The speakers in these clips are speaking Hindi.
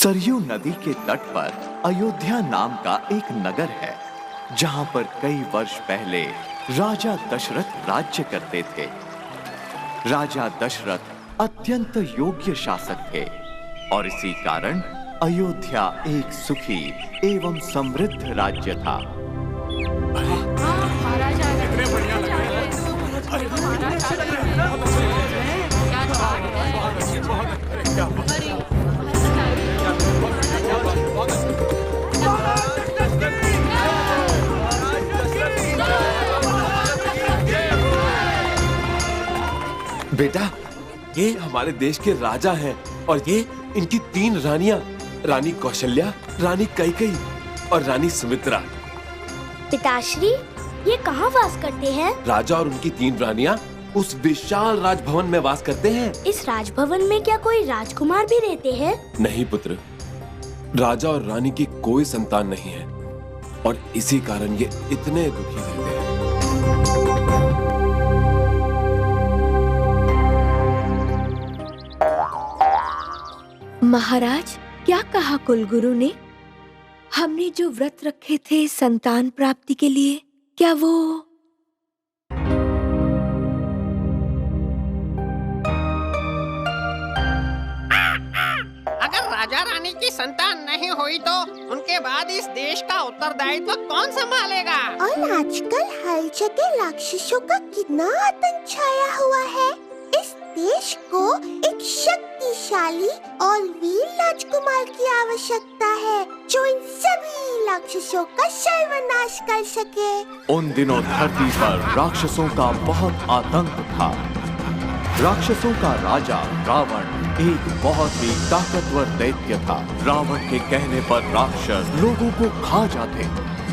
सरयू नदी के तट पर अयोध्या नाम का एक नगर है, जहां पर कई वर्ष पहले राजा दशरथ राज्य करते थे। राजा दशरथ अत्यंत योग्य शासक थे और इसी कारण अयोध्या एक सुखी एवं समृद्ध राज्य था। बेटा, ये हमारे देश के राजा हैं और ये इनकी 3 रानियां, रानी कौशल्या, रानी कैकेयी और रानी सुमित्रा। पिताश्री, ये कहाँ वास करते हैं? राजा और उनकी 3 रानियां उस विशाल राजभवन में वास करते हैं। इस राजभवन में क्या कोई राजकुमार भी रहते हैं? नहीं पुत्र, राजा और रानी की कोई संतान नहीं है और इसी कारण ये इतने दुखी रहते हैं। महाराज, क्या कहा कुलगुरु ने? हमने जो व्रत रखे थे संतान प्राप्ति के लिए, क्या वो? अगर राजा रानी की संतान नहीं हुई तो उनके बाद इस देश का उत्तरदायित्व कौन संभालेगा? और आजकल हर जगह राक्षसों का कितना आतंक छाया हुआ है। इस देश को एक शक्तिशाली और वीर राजकुमार की आवश्यकता है, जो इन सभी राक्षसों का सर्वनाश कर सके। उन दिनों धरती पर राक्षसों का बहुत आतंक था। राक्षसों का राजा रावण एक बहुत ही ताकतवर दैत्य था। रावण के कहने पर राक्षस लोगों को खा जाते,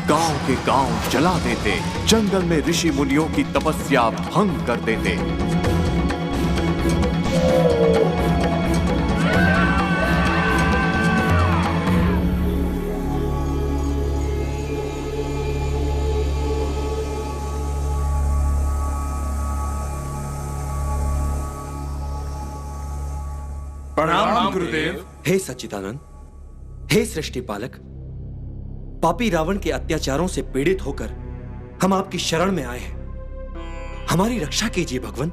गांव के गांव जला देते, जंगल में ऋषि मुनियों की तपस्या भंग कर देते। प्रणाम गुरुदेव। हे सच्चिदानंद, हे सृष्टि पालक, पापी रावण के अत्याचारों से पीड़ित होकर हम आपकी शरण में आए हैं। हमारी रक्षा कीजिए भगवान।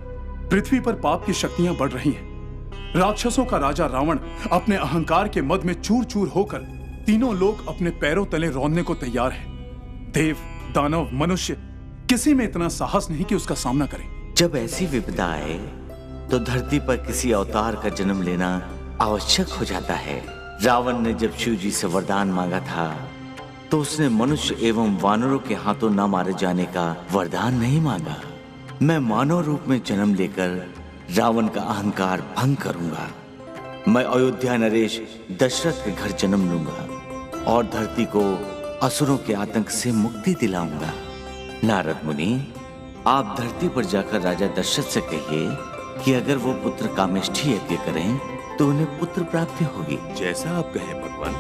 पृथ्वी पर पाप की शक्तियां बढ़ रही हैं। राक्षसों का राजा रावण अपने अहंकार के मद में चूर चूर होकर तीनों लोग अपने पैरों तले रौंदने को तैयार हैं। देव, दानव, मनुष्य, किसी में इतना साहस नहीं कि उसका सामना करें। जब ऐसी विपदा आए तो धरती पर किसी अवतार का जन्म लेना आवश्यक हो जाता है। रावण ने जब शिव जी से वरदान मांगा था तो उसने मनुष्य एवं वानरों के हाथों न मारे जाने का वरदान नहीं मांगा। मैं मानव रूप में जन्म लेकर रावण का अहंकार भंग करूंगा। मैं अयोध्या नरेश दशरथ के घर जन्म लूंगा और धरती को असुरों के आतंक से मुक्ति दिलाऊंगा। नारद मुनि, आप धरती पर जाकर राजा दशरथ से कहिए कि अगर वो पुत्र कामेष्ठी यज्ञ करें तो उन्हें पुत्र प्राप्ति होगी। जैसा आप कहें भगवान।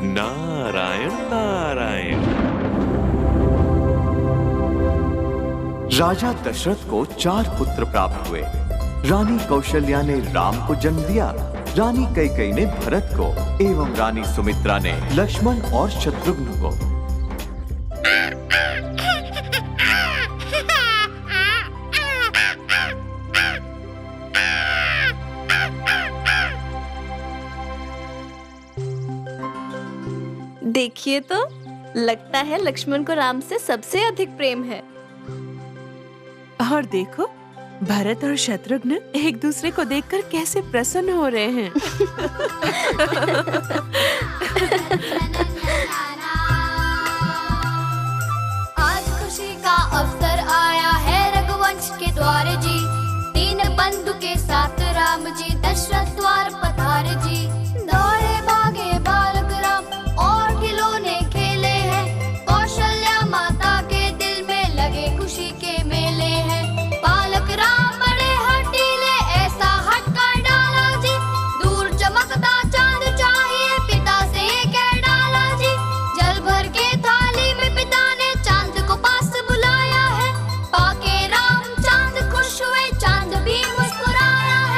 नारायण नारायण। राजा दशरथ को 4 पुत्र प्राप्त हुए। रानी कौशल्या ने राम को जन्म दिया, रानी कैकेयी ने भरत को एवं रानी सुमित्रा ने लक्ष्मण और शत्रुघ्न को। देखिए तो, लगता है लक्ष्मण को राम से सबसे अधिक प्रेम है। और देखो, भरत और शत्रुघ्न एक दूसरे को देखकर कैसे प्रसन्न हो रहे हैं। आज खुशी का अवसर आया है रघुवंश के द्वार जी। 3 बंधु के साथ राम जी दशरथ द्वार पधारे जी। दौड़े भागे बालक राम और खिलौने खेले हैं। कौशल्या माता के दिल में लगे खुशी के मेले हैं। बालक राम बड़े हठीले, ऐसा हट कर डाला जी। दूर चमकता चांद चाहिए, पिता से कह डाला जी। जल भर के थाली में पिता ने चांद को पास बुलाया है। पाके राम चांद खुश हुए, चांद भी मुस्कुराया है।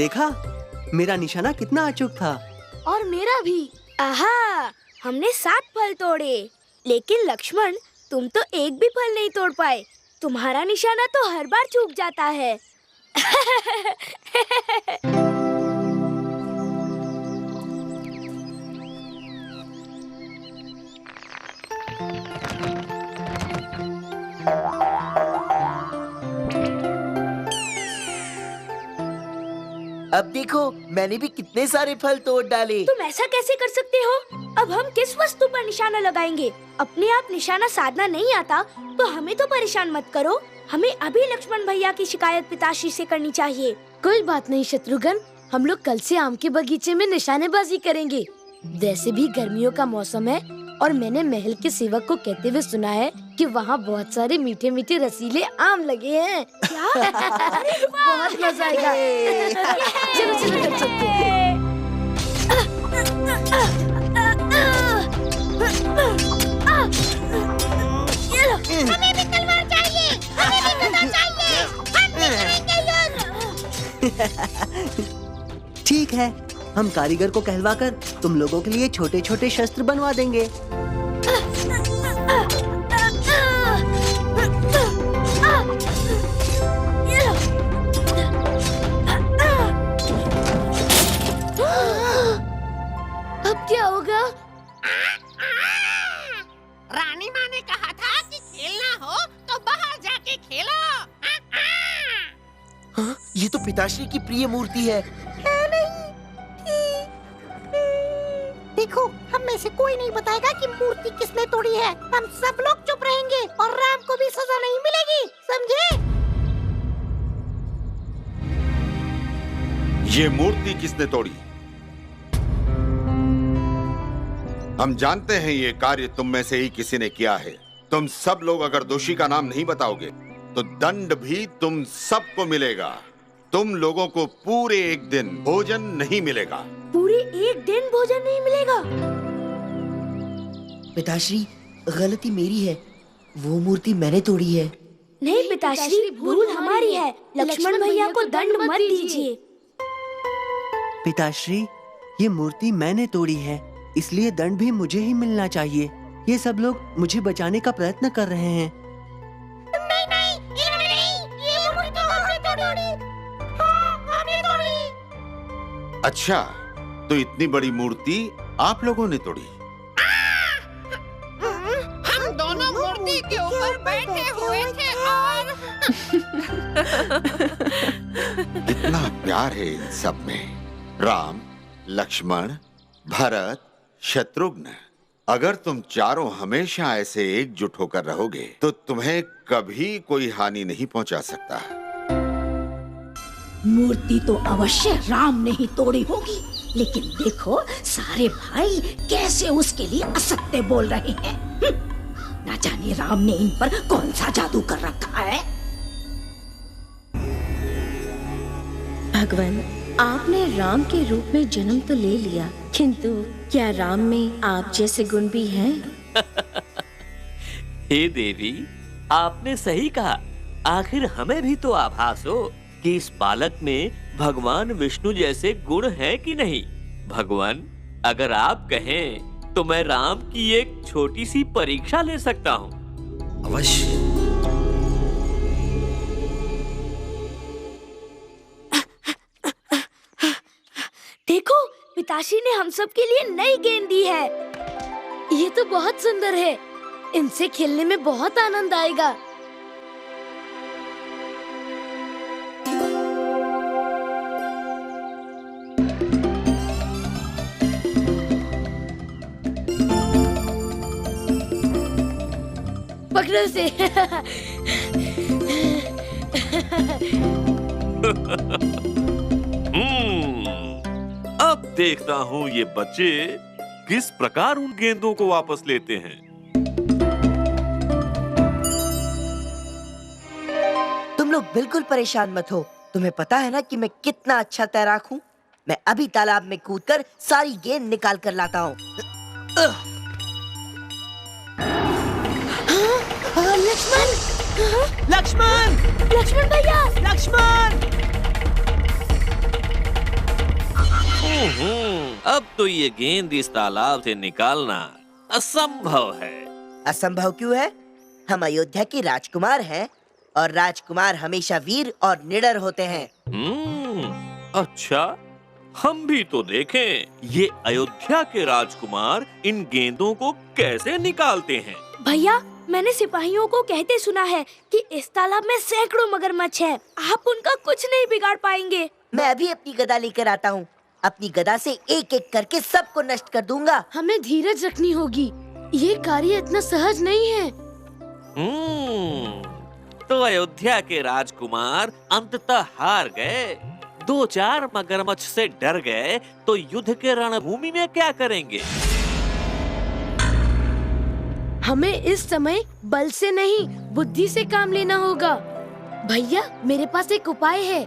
देखा, मेरा निशाना कितना अचूक था। और मेरा भी। आहा, हमने 7 फल तोड़े, लेकिन लक्ष्मण तुम तो एक भी फल नहीं तोड़ पाए। तुम्हारा निशाना तो हर बार चूक जाता है। अब देखो, मैंने भी कितने सारे फल तोड़ डाले। तुम ऐसा कैसे कर सकते हो? अब हम किस वस्तु पर निशाना लगाएंगे? अपने आप निशाना साधना नहीं आता तो हमें तो परेशान मत करो। हमें अभी लक्ष्मण भैया की शिकायत पिताश्री से करनी चाहिए। कोई बात नहीं शत्रुघ्न, हम लोग कल से आम के बगीचे में निशानेबाजी करेंगे। वैसे भी गर्मियों का मौसम है और मैंने महल के सेवक को कहते हुए सुना है कि वहाँ बहुत सारे मीठे मीठे रसीले आम लगे हैं। क्या? बहुत मजा आएगा। चलो चलो घर चलते हैं। हमें भी तलवार चाहिए, हमें भी गदा चाहिए, हम भी करेंगे युद्ध। ठीक है, हम कारीगर को कहलवाकर तुम लोगों के लिए छोटे छोटे शस्त्र बनवा देंगे। अब क्या होगा? रानी माँ ने कहा था कि खेलना हो तो बाहर जाके खेलो। हाँ, ये तो पिताश्री की प्रिय मूर्ति है। देखो, हम में से कोई नहीं बताएगा कि मूर्ति किसने तोड़ी है। हम सब लोग चुप रहेंगे और राम को भी सजा नहीं मिलेगी, समझे? ये मूर्ति किसने तोड़ी? हम जानते हैं ये कार्य तुम में से ही किसी ने किया है। तुम सब लोग अगर दोषी का नाम नहीं बताओगे तो दंड भी तुम सबको मिलेगा। तुम लोगों को पूरे 1 दिन भोजन नहीं मिलेगा। पूरे 1 दिन भोजन नहीं मिलेगा? पिताश्री, गलती मेरी है। वो मूर्ति मैंने तोड़ी है। नहीं पिताश्री, भूल हमारी है। लक्ष्मण भैया को दंड मत दीजिए। पिताश्री, ये मूर्ति मैंने तोड़ी है, इसलिए दंड भी मुझे ही मिलना चाहिए। ये सब लोग मुझे बचाने का प्रयत्न कर रहे हैं। नहीं, ये मूर्ति तो हमने तोड़ी। हाँ, हमने तोड़ी। अच्छा, तो इतनी बड़ी मूर्ति आप लोगों ने तोड़ी? हम दोनों मूर्ति के ऊपर बैठे हुए थे और कितना प्यार है इन सब में। राम, लक्ष्मण, भरत, शत्रुघ्न। अगर तुम चारों हमेशा ऐसे एकजुट होकर रहोगे तो तुम्हें कभी कोई हानि नहीं पहुंचा सकता। मूर्ति तो अवश्य राम ने ही तोड़ी होगी, लेकिन देखो सारे भाई कैसे उसके लिए असत्य बोल रहे हैं। ना जाने राम ने इन पर कौन सा जादू कर रखा है। भगवान, आपने राम के रूप में जन्म तो ले लिया, किंतु क्या राम में आप जैसे गुण भी हैं? हे देवी, आपने सही कहा। आखिर हमें भी तो आभास हो कि इस बालक में भगवान विष्णु जैसे गुण हैं कि नहीं। भगवान, अगर आप कहें तो मैं राम की एक छोटी सी परीक्षा ले सकता हूँ। अवश्य। देखो, पिताश्री ने हम सब के लिए नई गेंद दी है। ये तो बहुत सुंदर है। इनसे खेलने में बहुत आनंद आएगा। पकड़ो से। अब देखता हूँ ये बच्चे किस प्रकार उन गेंदों को वापस लेते हैं। तुम लोग बिल्कुल परेशान मत हो। तुम्हें पता है ना कि मैं कितना अच्छा तैराक हूँ। मैं अभी तालाब में कूदकर सारी गेंद निकाल कर लाता हूँ। लक्ष्मण! लक्ष्मण! लक्ष्मण भैया! लक्ष्मण! अब तो ये गेंद इस तालाब से निकालना असंभव है। असंभव क्यों है? हम अयोध्या के राजकुमार हैं और राजकुमार हमेशा वीर और निडर होते हैं। अच्छा, हम भी तो देखें ये अयोध्या के राजकुमार इन गेंदों को कैसे निकालते हैं। भैया, मैंने सिपाहियों को कहते सुना है कि इस तालाब में सैकड़ों मगरमच्छ हैं। आप उनका कुछ नहीं बिगाड़ पाएंगे। मैं अभी अपनी गदा लेकर आता हूँ। अपनी गदा से एक एक करके सबको नष्ट कर दूंगा। हमें धीरज रखनी होगी, ये कार्य इतना सहज नहीं है। तो अयोध्या के राजकुमार अंततः हार गए। 2-4 मगरमच्छ से डर गए तो युद्ध के रणभूमि में क्या करेंगे? हमें इस समय बल से नहीं, बुद्धि से काम लेना होगा। भैया, मेरे पास एक उपाय है।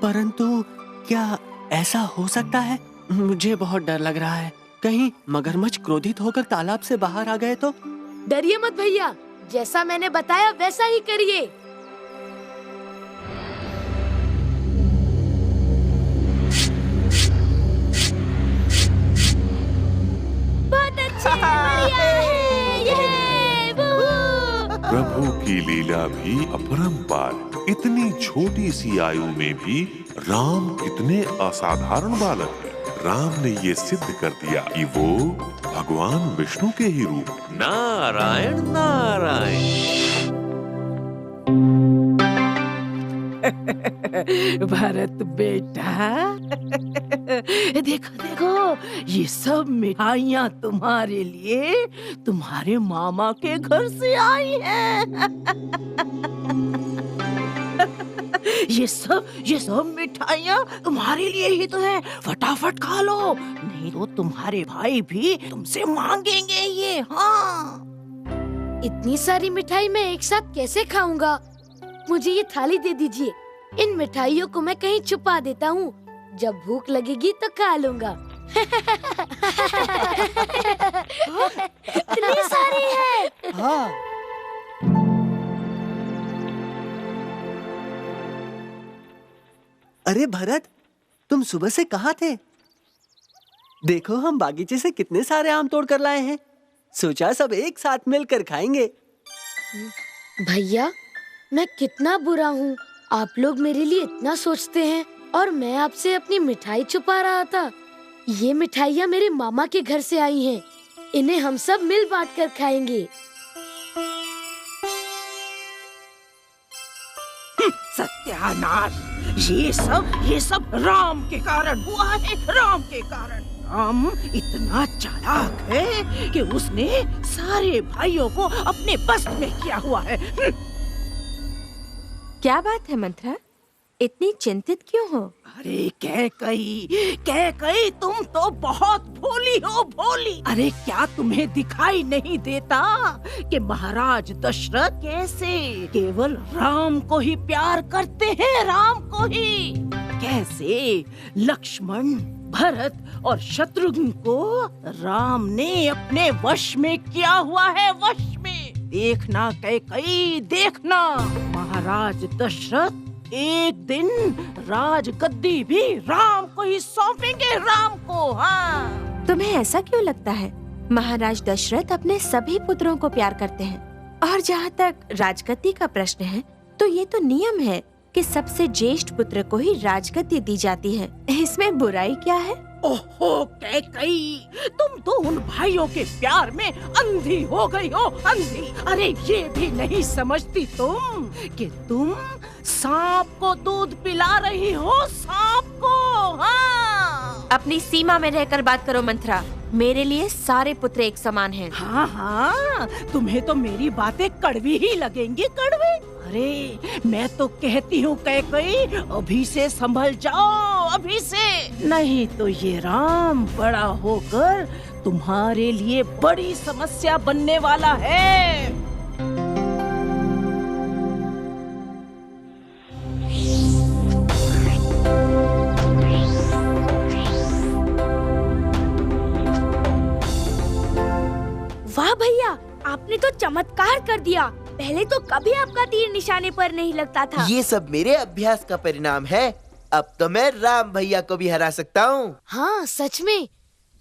परंतु क्या ऐसा हो सकता है? मुझे बहुत डर लग रहा है। कहीं मगरमच्छ क्रोधित होकर तालाब से बाहर आ गए तो? डरिए मत भैया, जैसा मैंने बताया वैसा ही करिए। बहुत अच्छे, बढ़िया है, प्रभु की लीला भी अपरंपार। इतनी छोटी सी आयु में भी राम कितने असाधारण बालक हैं। राम ने ये सिद्ध कर दिया कि वो भगवान विष्णु के ही रूप। नारायण नारायण। भरत बेटा, देखो देखो, ये सब मिठाइयाँ तुम्हारे लिए तुम्हारे मामा के घर से आई हैं। ये सब मिठाइयाँ तुम्हारे लिए ही तो है। फटाफट खा लो, नहीं तो तुम्हारे भाई भी तुमसे मांगेंगे ये। हाँ, इतनी सारी मिठाई मैं एक साथ कैसे खाऊंगा? मुझे ये थाली दे दीजिए। इन मिठाइयों को मैं कहीं छुपा देता हूँ, जब भूख लगेगी तो खा लूंगा। इतनी सारी है। हाँ। अरे भरत, तुम सुबह से कहाँ थे? देखो, हम बागीचे से कितने सारे आम तोड़ कर लाए हैं। सोचा सब एक साथ मिलकर खाएंगे। भैया, मैं कितना बुरा हूँ। आप लोग मेरे लिए इतना सोचते हैं और मैं आपसे अपनी मिठाई छुपा रहा था। ये मिठाइयाँ मेरे मामा के घर से आई हैं। इन्हें हम सब मिल बांट कर खाएंगे। सत्यानाश! ये सब राम के कारण हुआ है। राम के कारण। राम इतना चालाक है कि उसने सारे भाइयों को अपने बस में किया हुआ है। क्या बात है मंथरा, इतनी चिंतित क्यों हो? अरे कैकई, तुम तो बहुत भोली हो, भोली। अरे क्या तुम्हें दिखाई नहीं देता कि महाराज दशरथ कैसे केवल राम को ही प्यार करते हैं? राम को ही। कैसे लक्ष्मण, भरत और शत्रुघ्न को राम ने अपने वश में किया हुआ है। वश में। देखना कैकई, देखना, महाराज दशरथ एक दिन राज गद्दी भी राम को ही सौंपेंगे। राम को। हाँ। तुम्हें ऐसा क्यों लगता है? महाराज दशरथ अपने सभी पुत्रों को प्यार करते हैं। और जहाँ तक राजगद्दी का प्रश्न है, तो ये तो नियम है कि सबसे ज्येष्ठ पुत्र को ही राजगद्दी दी जाती है। इसमें बुराई क्या है? ओहो कैकई, तुम तो उन भाइयों के प्यार में अंधी हो गई हो, अंधी। अरे ये भी नहीं समझती तुम कि तुम सांप को दूध पिला रही हो, सांप को। हाँ। अपनी सीमा में रहकर बात करो मंथरा। मेरे लिए सारे पुत्र एक समान हैं। हाँ, तुम्हें तो मेरी बातें कड़वी ही लगेंगी, कड़वी। अरे मैं तो कहती हूँ कैकई, अभी से संभल जाओ, अभी से। नहीं तो ये राम बड़ा होकर तुम्हारे लिए बड़ी समस्या बनने वाला है। वाह भैया, आपने तो चमत्कार कर दिया। पहले तो कभी आपका तीर निशाने पर नहीं लगता था। ये सब मेरे अभ्यास का परिणाम है। अब तो मैं राम भैया को भी हरा सकता हूँ। हाँ सच में,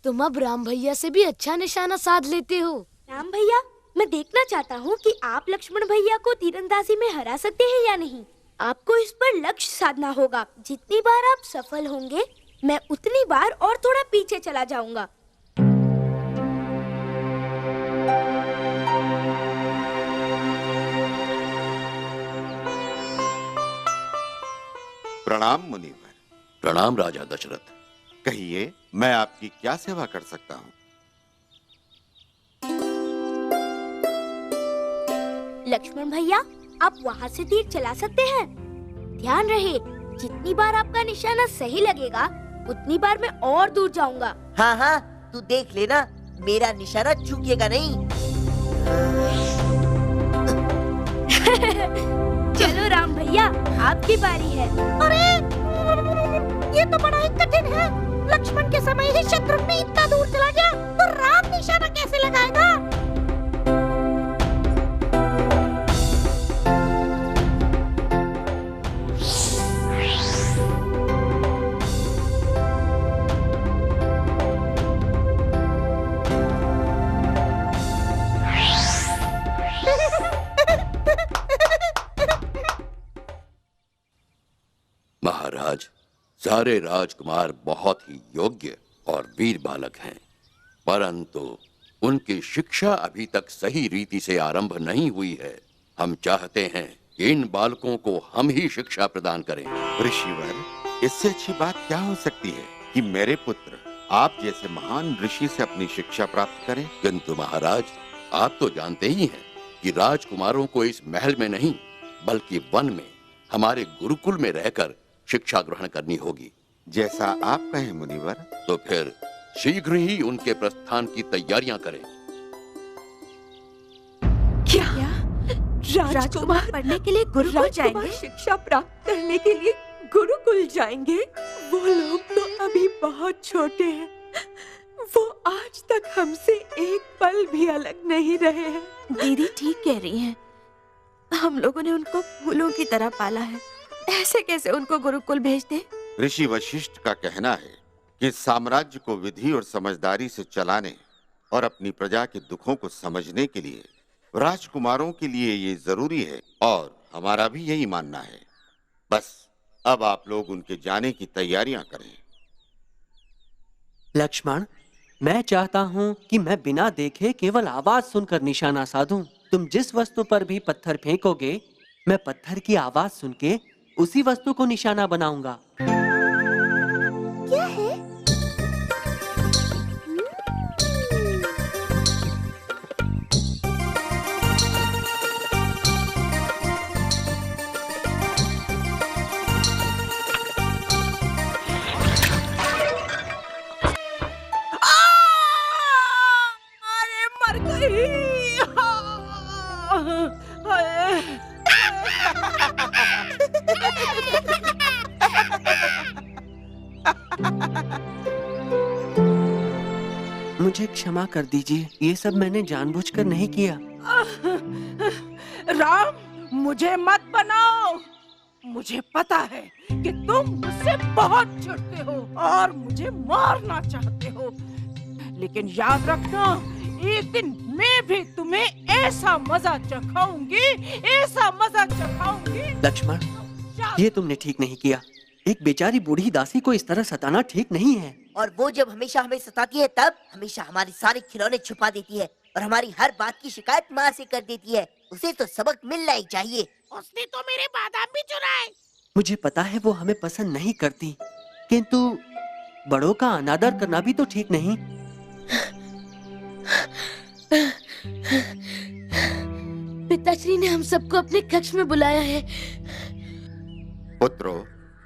तुम अब राम भैया से भी अच्छा निशाना साध लेते हो। राम भैया, मैं देखना चाहता हूँ कि आप लक्ष्मण भैया को तीरंदाजी में हरा सकते हैं या नहीं। आपको इस पर लक्ष्य साधना होगा। जितनी बार आप सफल होंगे, मैं उतनी बार और थोड़ा पीछे चला जाऊंगा। प्रणाम मुनिवर। प्रणाम राजा दशरथ। कहिए, मैं आपकी क्या सेवा कर सकता हूँ? लक्ष्मण भैया, आप वहाँ से तीर चला सकते हैं। ध्यान रहे, जितनी बार आपका निशाना सही लगेगा, उतनी बार मैं और दूर जाऊंगा। हाँ हाँ, तू देख लेना, मेरा निशाना चूकेगा नहीं। चलो राम भैया, आपकी बारी है। अरे ये तो बड़ा ही कठिन है। लक्ष्मण के समय ही शत्रुघ्न इतना दूर चला गया, तो राम निशाना कैसे लगाएगा? महाराज, सारे राजकुमार बहुत ही योग्य और वीर बालक हैं, परंतु उनकी शिक्षा अभी तक सही रीति से आरंभ नहीं हुई है। हम चाहते हैं कि इन बालकों को हम ही शिक्षा प्रदान करें। ऋषिवर, इससे अच्छी बात क्या हो सकती है कि मेरे पुत्र आप जैसे महान ऋषि से अपनी शिक्षा प्राप्त करें। किंतु महाराज, आप तो जानते ही हैं कि राजकुमारों को इस महल में नहीं बल्कि वन में, हमारे गुरुकुल में रहकर शिक्षा ग्रहण करनी होगी। जैसा आप कहें मुनिवर। तो फिर शीघ्र ही उनके प्रस्थान की तैयारियां करें। क्या राजकुमार पढ़ने के लिए गुरुकुल जाएंगे? शिक्षा प्राप्त करने के लिए गुरुकुल जाएंगे? वो लोग तो अभी बहुत छोटे हैं। वो आज तक हमसे एक पल भी अलग नहीं रहे हैं। दीदी ठीक कह रही हैं। हम लोगों ने उनको फूलों की तरह पाला है, ऐसे कैसे उनको गुरुकुल भेज दे? ऋषि वशिष्ठ का कहना है कि साम्राज्य को विधि और समझदारी से चलाने और अपनी प्रजा के दुखों को समझने के लिए राजकुमारों के लिए ये जरूरी है, और हमारा भी यही मानना है। बस अब आप लोग उनके जाने की तैयारियां करें। लक्ष्मण, मैं चाहता हूँ कि मैं बिना देखे केवल आवाज सुनकर निशाना साधूं। तुम जिस वस्तु पर भी पत्थर फेंकोगे, मैं पत्थर की आवाज सुन के उसी वस्तु को निशाना बनाऊंगा। क्या है? अरे मर गई। मुझे क्षमा कर दीजिए, ये सब मैंने जानबूझकर नहीं किया। राम, मुझे मत बनाओ। मुझे पता है कि तुम मुझसे बहुत चिढ़ते हो और मुझे मारना चाहते हो, लेकिन याद रखना, एक दिन मैं भी तुम्हें ऐसा मजा चखाऊंगी, ऐसा मजा चखाऊंगी। लक्ष्मण, ये तुमने ठीक नहीं किया। एक बेचारी बूढ़ी दासी को इस तरह सताना ठीक नहीं है। और वो जब हमेशा हमें सताती है, तब हमेशा हमारे सारे खिलौने छुपा देती है और हमारी हर बात की शिकायत माँ से कर देती है। उसे तो सबक मिलना ही चाहिए। उसने तो मेरे बादाम भी चुराए। मुझे पता है वो हमें पसंद नहीं करती, किंतु बड़ों का अनादर करना भी तो ठीक नहीं। पिताश्री ने हम सबको अपने कक्ष में बुलाया है। पुत्रों,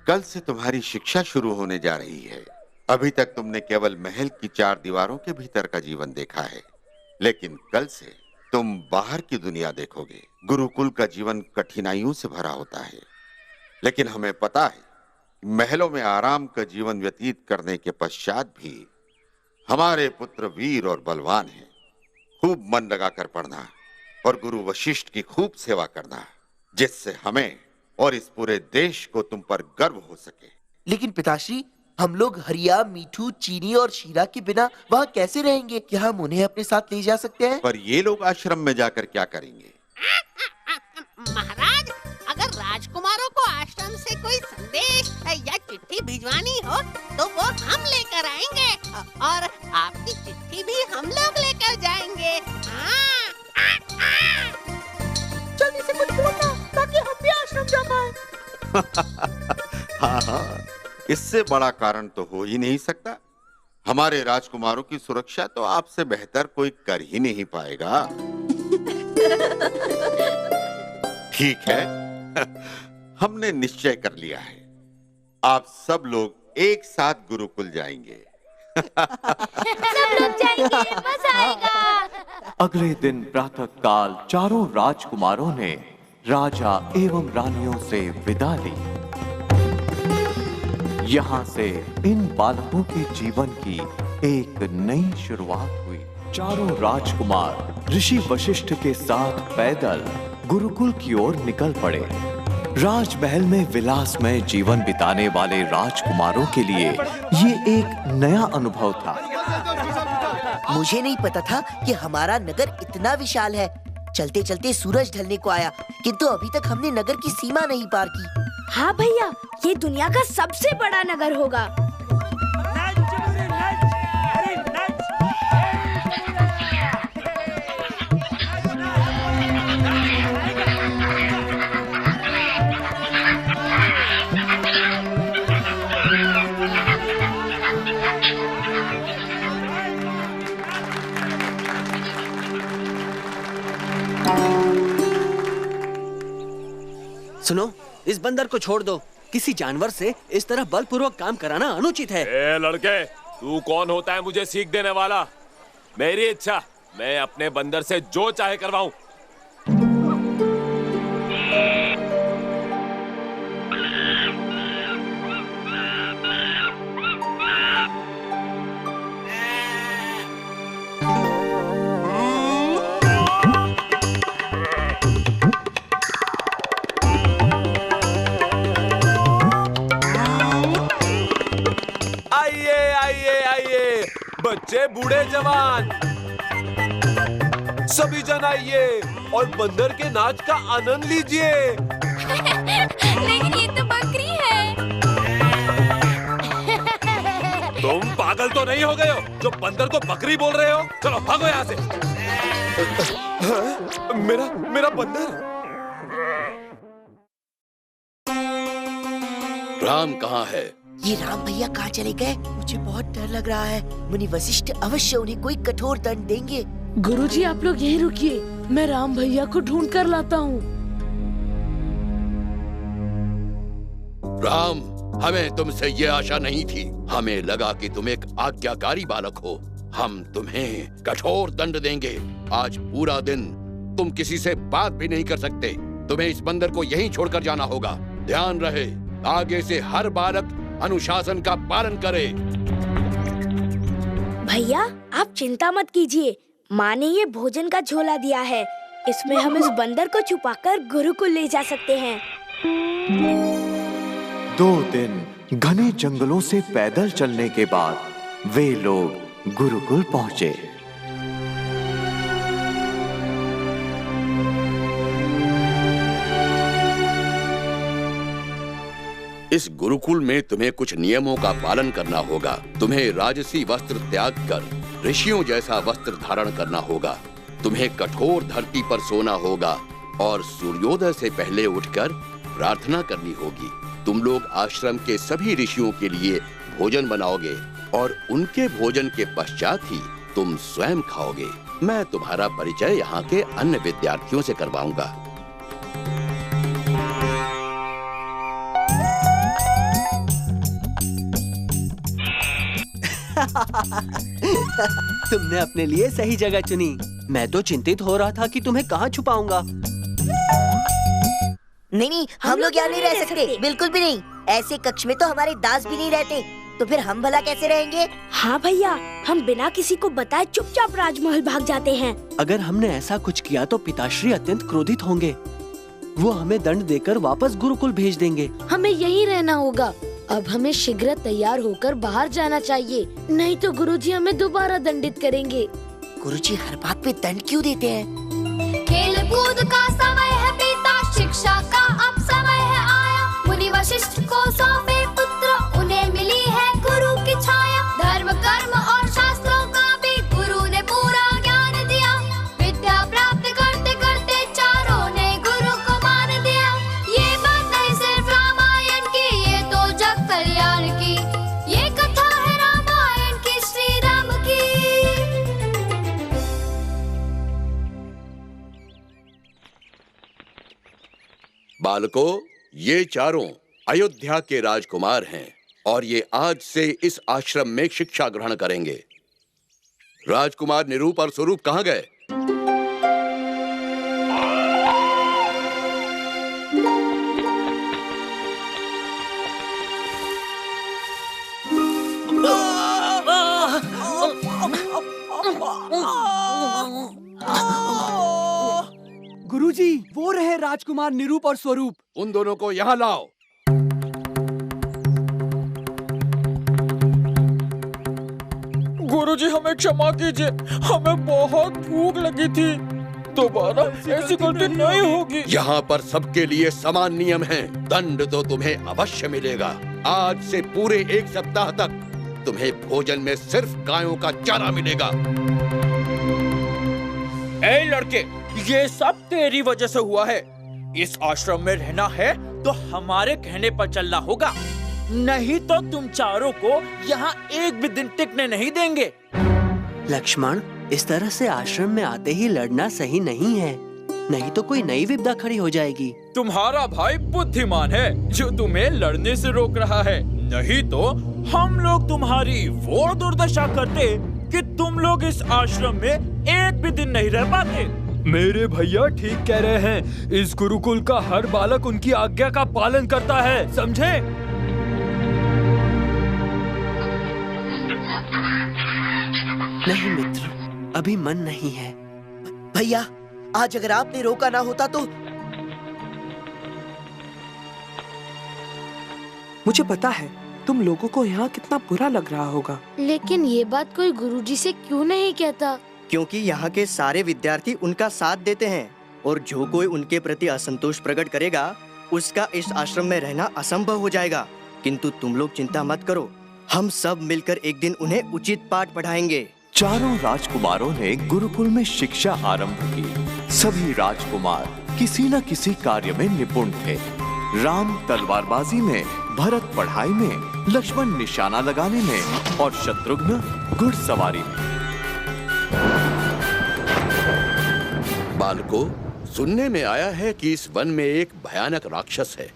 कल से तुम्हारी शिक्षा शुरू होने जा रही है। अभी तक तुमने केवल महल की चार दीवारों के भीतर का जीवन देखा है, लेकिन कल से तुम बाहर की दुनिया देखोगे। गुरुकुल का जीवन कठिनाइयों से भरा होता है, लेकिन हमें पता है महलों में आराम का जीवन व्यतीत करने के पश्चात भी हमारे पुत्र वीर और बलवान हैं। खूब मन लगाकर पढ़ना और गुरु वशिष्ठ की खूब सेवा करना, जिससे हमें और इस पूरे देश को तुम पर गर्व हो सके। लेकिन पिताश्री, हम लोग हरिया, मीठू, चीनी और शीरा के बिना वहाँ कैसे रहेंगे? क्या हम उन्हें अपने साथ ले जा सकते हैं? पर ये लोग आश्रम में जाकर क्या करेंगे? महाराज, अगर राजकुमारों को आश्रम से कोई संदेश या चिट्ठी भिजवानी हो तो वो हम लेकर आएंगे और आपकी चिट्ठी भी हम लोग लेकर जाएंगे। जल्दी से कुछ बोलना ताकि हम भी आश्रम जा पाए। हाँ, इससे बड़ा कारण तो हो ही नहीं सकता। हमारे राजकुमारों की सुरक्षा तो आपसे बेहतर कोई कर ही नहीं पाएगा। ठीक है, हमने निश्चय कर लिया है। आप सब लोग एक साथ गुरुकुल जाएंगे। सब लोग जाएंगे, मजा आएगा। अगले दिन प्रातःकाल चारों राजकुमारों ने राजा एवं रानियों से विदा ली। यहाँ से इन बालकों के जीवन की एक नई शुरुआत हुई। चारों राजकुमार ऋषि वशिष्ठ के साथ पैदल गुरुकुल की ओर निकल पड़े। राजमहल में विलासमय जीवन बिताने वाले राजकुमारों के लिए ये एक नया अनुभव था। मुझे नहीं पता था कि हमारा नगर इतना विशाल है। चलते चलते सूरज ढलने को आया, किंतु अभी तक हमने नगर की सीमा नहीं पार की। हाँ भैया, ये दुनिया का सबसे बड़ा नगर होगा। सुनो, इस बंदर को छोड़ दो। किसी जानवर से इस तरह बलपूर्वक काम कराना अनुचित है। ए लड़के, तू कौन होता है मुझे सीख देने वाला? मेरी इच्छा, मैं अपने बंदर से जो चाहे करवाऊं। बच्चे, बूढ़े, जवान, सभी जन आइए और बंदर के नाच का आनंद लीजिए। लेकिन ये तो बकरी है। तुम पागल तो नहीं हो गए हो जो बंदर को बकरी बोल रहे हो? चलो भागो यहाँ से। मेरा बंदर। राम कहाँ है? ये राम भैया कहाँ चले गए? मुझे बहुत डर लग रहा है। मुनि वशिष्ठ अवश्य उन्हें कोई कठोर दंड देंगे। गुरुजी, आप लोग यहीं रुकिए, मैं राम भैया को ढूंढ कर लाता हूँ। राम, हमें तुमसे ये आशा नहीं थी। हमें लगा कि तुम एक आज्ञाकारी बालक हो। हम तुम्हें कठोर दंड देंगे। आज पूरा दिन तुम किसी से बात भी नहीं कर सकते। तुम्हें इस बंदर को यहीं छोड़कर जाना होगा। ध्यान रहे, आगे से हर बालक अनुशासन का पालन करे। भैया, आप चिंता मत कीजिए। माँ ने ये भोजन का झोला दिया है। इसमें हम इस बंदर को छुपाकर गुरुकुल ले जा सकते हैं। 2 दिन घने जंगलों से पैदल चलने के बाद वे लोग गुरुकुल पहुंचे। इस गुरुकुल में तुम्हें कुछ नियमों का पालन करना होगा। तुम्हें राजसी वस्त्र त्याग कर ऋषियों जैसा वस्त्र धारण करना होगा। तुम्हें कठोर धरती पर सोना होगा और सूर्योदय से पहले उठकर प्रार्थना करनी होगी। तुम लोग आश्रम के सभी ऋषियों के लिए भोजन बनाओगे और उनके भोजन के पश्चात ही तुम स्वयं खाओगे। मैं तुम्हारा परिचय यहाँ के अन्य विद्यार्थियों से करवाऊंगा। तुमने अपने लिए सही जगह चुनी। मैं तो चिंतित हो रहा था कि तुम्हें कहाँ छुपाऊंगा। नहीं, हम लोग यहाँ नहीं रह सकते, बिल्कुल भी नहीं। ऐसे कक्ष में तो हमारे दास भी नहीं रहते, तो फिर हम भला कैसे रहेंगे? हाँ भैया, हम बिना किसी को बताए चुपचाप राजमहल भाग जाते हैं। अगर हमने ऐसा कुछ किया तो पिताश्री अत्यंत क्रोधित होंगे। वो हमें दंड देकर वापस गुरुकुल भेज देंगे। हमें यहीं रहना होगा। अब हमें शीघ्र तैयार होकर बाहर जाना चाहिए, नहीं तो गुरुजी हमें दोबारा दंडित करेंगे। गुरुजी हर बात पे दंड क्यों देते हैं? खेल कूद का समय है बीता, शिक्षा का अब समय है आया। मुनि वशिष्ठ को सौंपे पुत्र, उन्हें मिली है गुरु की छाया। धर्म कर्म और शास्त्रों का भी गुरु ने पूरा ज्ञान दिया। विद्या प्राप्त करते करते चारों ने गुरु को मान दिया। ये बात नहीं सिर्फ रामायण की, ये तो जग कल्याण की। ये कथा है रामायण की, श्री राम की। बालकों, ये चारों अयोध्या के राजकुमार हैं और ये आज से इस आश्रम में शिक्षा ग्रहण करेंगे। राजकुमार निरूप और स्वरूप कहाँ गए? गुरुजी, वो रहे राजकुमार निरूप और स्वरूप। उन दोनों को यहाँ लाओ। गुरुजी हमें क्षमा कीजिए, हमें बहुत भूख लगी थी। दोबारा ऐसी गलती नहीं होगी। यहाँ पर सबके लिए समान नियम हैं। दंड तो तुम्हें अवश्य मिलेगा। आज से पूरे 1 सप्ताह तक तुम्हें भोजन में सिर्फ गायों का चारा मिलेगा। ए लड़के, ये सब तेरी वजह से हुआ है। इस आश्रम में रहना है तो हमारे कहने पर चलना होगा, नहीं तो तुम चारों को यहाँ एक भी दिन टिकने नहीं देंगे। लक्ष्मण, इस तरह से आश्रम में आते ही लड़ना सही नहीं है, नहीं तो कोई नई विपदा खड़ी हो जाएगी। तुम्हारा भाई बुद्धिमान है जो तुम्हें लड़ने से रोक रहा है, नहीं तो हम लोग तुम्हारी वो दुर्दशा करते कि तुम लोग इस आश्रम में एक भी दिन नहीं रह पाते। मेरे भैया ठीक कह रहे हैं। इस गुरुकुल का हर बालक उनकी आज्ञा का पालन करता है, समझे? नहीं मित्र, अभी मन नहीं है। भैया, आज अगर आपने रोका ना होता तो। मुझे पता है तुम लोगों को यहाँ कितना बुरा लग रहा होगा, लेकिन ये बात कोई गुरुजी से क्यों नहीं कहता? क्योंकि यहाँ के सारे विद्यार्थी उनका साथ देते हैं और जो कोई उनके प्रति असंतोष प्रकट करेगा उसका इस आश्रम में रहना असंभव हो जाएगा। किंतु तुम लोग चिंता मत करो, हम सब मिलकर एक दिन उन्हें उचित पाठ पढ़ाएंगे। चारों राजकुमारों ने गुरुकुल में शिक्षा आरंभ की। सभी राजकुमार किसी न किसी कार्य में निपुण थे। राम तलवारबाजी में, भरत पढ़ाई में, लक्ष्मण निशाना लगाने में और शत्रुघ्न घुड़सवारी में। बालकों, सुनने में आया है कि इस वन में एक भयानक राक्षस है,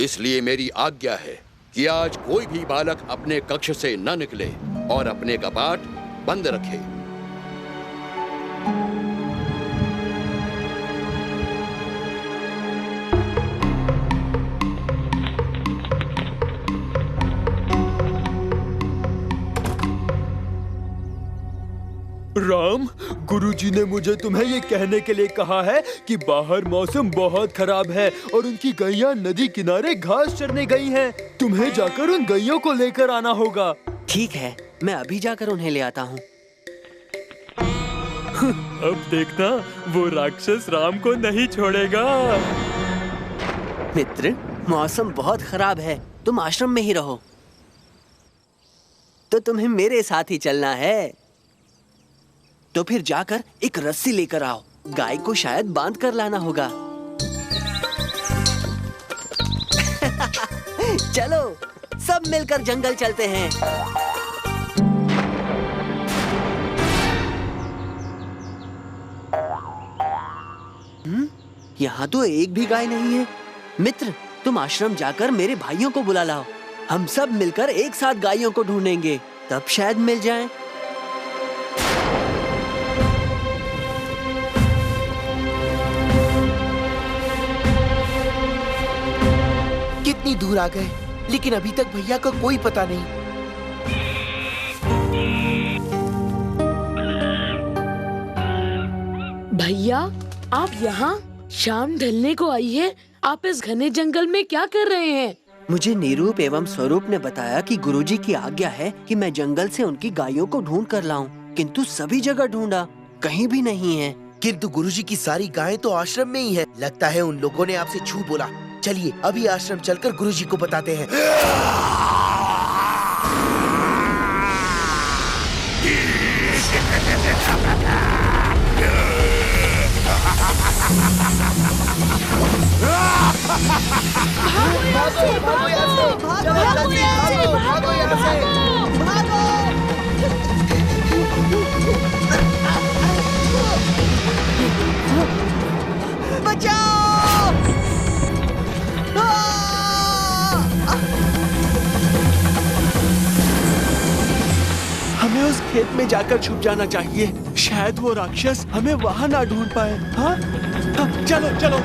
इसलिए मेरी आज्ञा है कि आज कोई भी बालक अपने कक्ष से न निकले और अपने कपाट बंद रखे। राम, गुरुजी ने मुझे तुम्हें ये कहने के लिए कहा है कि बाहर मौसम बहुत खराब है और उनकी गैया नदी किनारे घास चरने गई हैं। तुम्हें जाकर उन गैयों को लेकर आना होगा। ठीक है, मैं अभी जाकर उन्हें ले आता हूँ। अब देखना, वो राक्षस राम को नहीं छोड़ेगा। मित्र, मौसम बहुत खराब है, तुम आश्रम में ही रहो। तो तुम्हें मेरे साथ ही चलना है। तो फिर जाकर एक रस्सी लेकर आओ, गाय को शायद बांध कर लाना होगा। चलो, सब मिलकर जंगल चलते हैं। यहाँ तो एक भी गाय नहीं है। मित्र, तुम आश्रम जाकर मेरे भाइयों को बुला लाओ। हम सब मिलकर एक साथ गायों को ढूंढेंगे, तब शायद मिल जाएं। कितनी दूर आ गए, लेकिन अभी तक भैया का कोई पता नहीं। भैया, आप यहाँ? शाम ढलने को आई है, आप इस घने जंगल में क्या कर रहे हैं? मुझे निरूप एवं स्वरूप ने बताया कि गुरुजी की आज्ञा है कि मैं जंगल से उनकी गायों को ढूंढ कर लाऊं, किंतु सभी जगह ढूंढा, कहीं भी नहीं है। किंतु गुरुजी की सारी गायें तो आश्रम में ही है। लगता है उन लोगों ने आपसे झूठ बोला। चलिए अभी आश्रम चलकर गुरुजी को बताते हैं। हमें उस खेत में जाकर छुप जाना चाहिए। शायद वो राक्षस हमें वहाँ ना ढूंढ पाए। हाँ? हाँ, चलो चलो।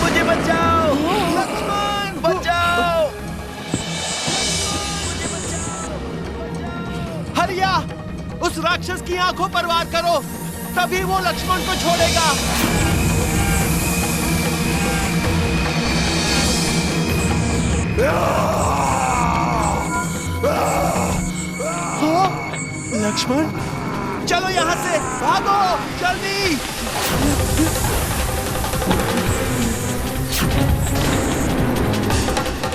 मुझे बचाओ, लक्ष्मण बचाओ। हरिया, उस राक्षस की आंखों पर वार करो, तभी वो लक्ष्मण को छोड़ेगा। लक्ष्मण, चलो यहाँ से, भागो जल्दी।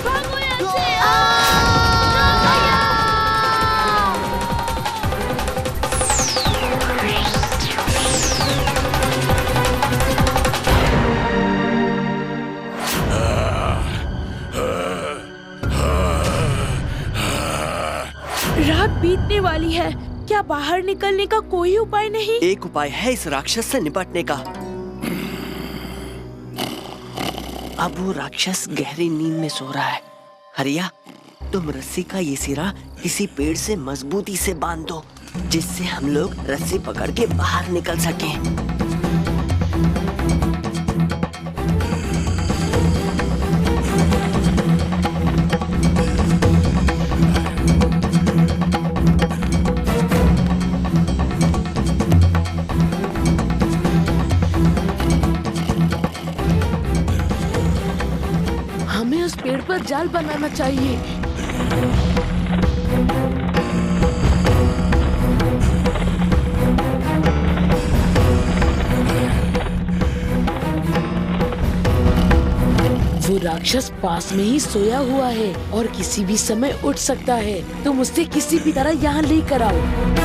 भागो यहाँ से। रात बीतने वाली है, क्या बाहर निकलने का कोई उपाय नहीं? एक उपाय है इस राक्षस से निपटने का। अब वो राक्षस गहरी नींद में सो रहा है। हरिया, तुम रस्सी का ये सिरा किसी पेड़ से मजबूती से बांध दो, जिससे हम लोग रस्सी पकड़ के बाहर निकल सकें। हमें उस पेड़ पर जाल बनाना चाहिए। वो राक्षस पास में ही सोया हुआ है और किसी भी समय उठ सकता है। तुम उससे किसी भी तरह यहाँ लेकर आओ।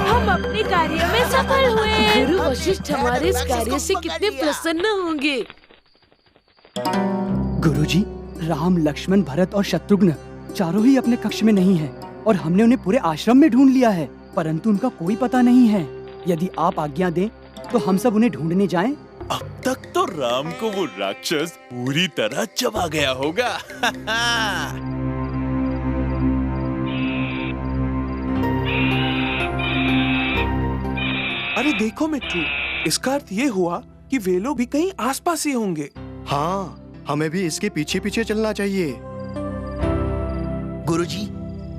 हम अपने कार्य में सफल हुए। गुरु वशिष्ठ हमारे इस कार्य से कितने प्रसन्न होंगे। गुरुजी, राम, लक्ष्मण, भरत और शत्रुघ्न चारों ही अपने कक्ष में नहीं हैं और हमने उन्हें पूरे आश्रम में ढूंढ लिया है, परंतु उनका कोई पता नहीं है। यदि आप आज्ञा दें तो हम सब उन्हें ढूंढने जाएं। अब तक तो राम को वो राक्षस पूरी तरह चबा गया होगा। अरे देखो मिट्टू, इसका अर्थ ये हुआ कि वे लोग भी कहीं आसपास ही होंगे। हाँ, हमें भी इसके पीछे पीछे चलना चाहिए। गुरुजी,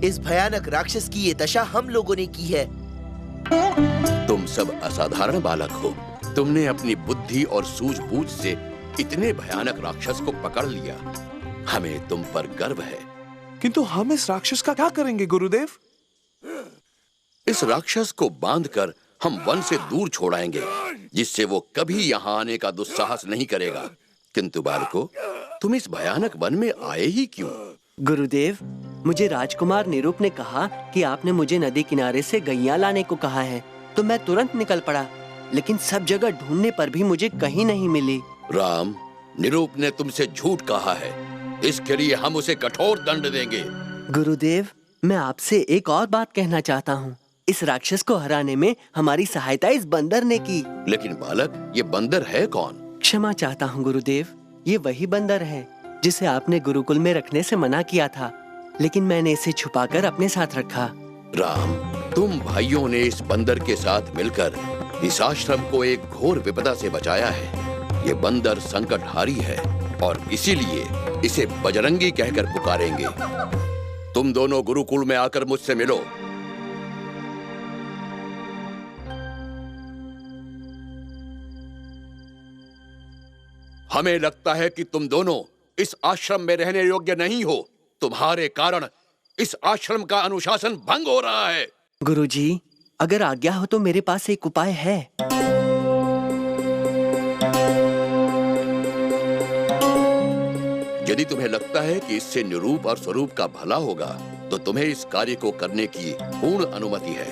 इस भयानक राक्षस की ये दशा हम लोगों ने की है। तुम सब असाधारण बालक हो। तुमने अपनी बुद्धि और सूझबूझ से इतने भयानक राक्षस को पकड़ लिया। हमें तुम पर गर्व है। किंतु हम इस राक्षस का क्या करेंगे गुरुदेव? इस राक्षस को बांधकर हम वन से दूर छोड़ाएंगे, जिससे वो कभी यहाँ आने का दुस्साहस नहीं करेगा। किंतु बालको, तुम इस भयानक वन में आए ही क्यों? गुरुदेव, मुझे राजकुमार निरूप ने कहा कि आपने मुझे नदी किनारे से गैया लाने को कहा है। तो मैं तुरंत निकल पड़ा, लेकिन सब जगह ढूंढने पर भी मुझे कहीं नहीं मिली। राम, निरूप ने तुमसे झूठ कहा है, इसके लिए हम उसे कठोर दंड देंगे। गुरुदेव, मैं आपसे एक और बात कहना चाहता हूँ। इस राक्षस को हराने में हमारी सहायता इस बंदर ने की। लेकिन बालक, ये बंदर है कौन? क्षमा चाहता हूँ गुरुदेव, ये वही बंदर है जिसे आपने गुरुकुल में रखने से मना किया था, लेकिन मैंने इसे छुपाकर अपने साथ रखा। राम, तुम भाइयों ने इस बंदर के साथ मिलकर इस आश्रम को एक घोर विपदा से बचाया है। ये बंदर संकटहारी है और इसीलिए इसे बजरंगी कहकर पुकारेंगे। तुम दोनों गुरुकुल में आकर मुझसे मिलो। हमें लगता है कि तुम दोनों इस आश्रम में रहने योग्य नहीं हो। तुम्हारे कारण इस आश्रम का अनुशासन भंग हो रहा है। गुरुजी, अगर आज्ञा हो तो मेरे पास एक उपाय है। यदि तुम्हें लगता है कि इससे निरूप और स्वरूप का भला होगा, तो तुम्हें इस कार्य को करने की पूर्ण अनुमति है।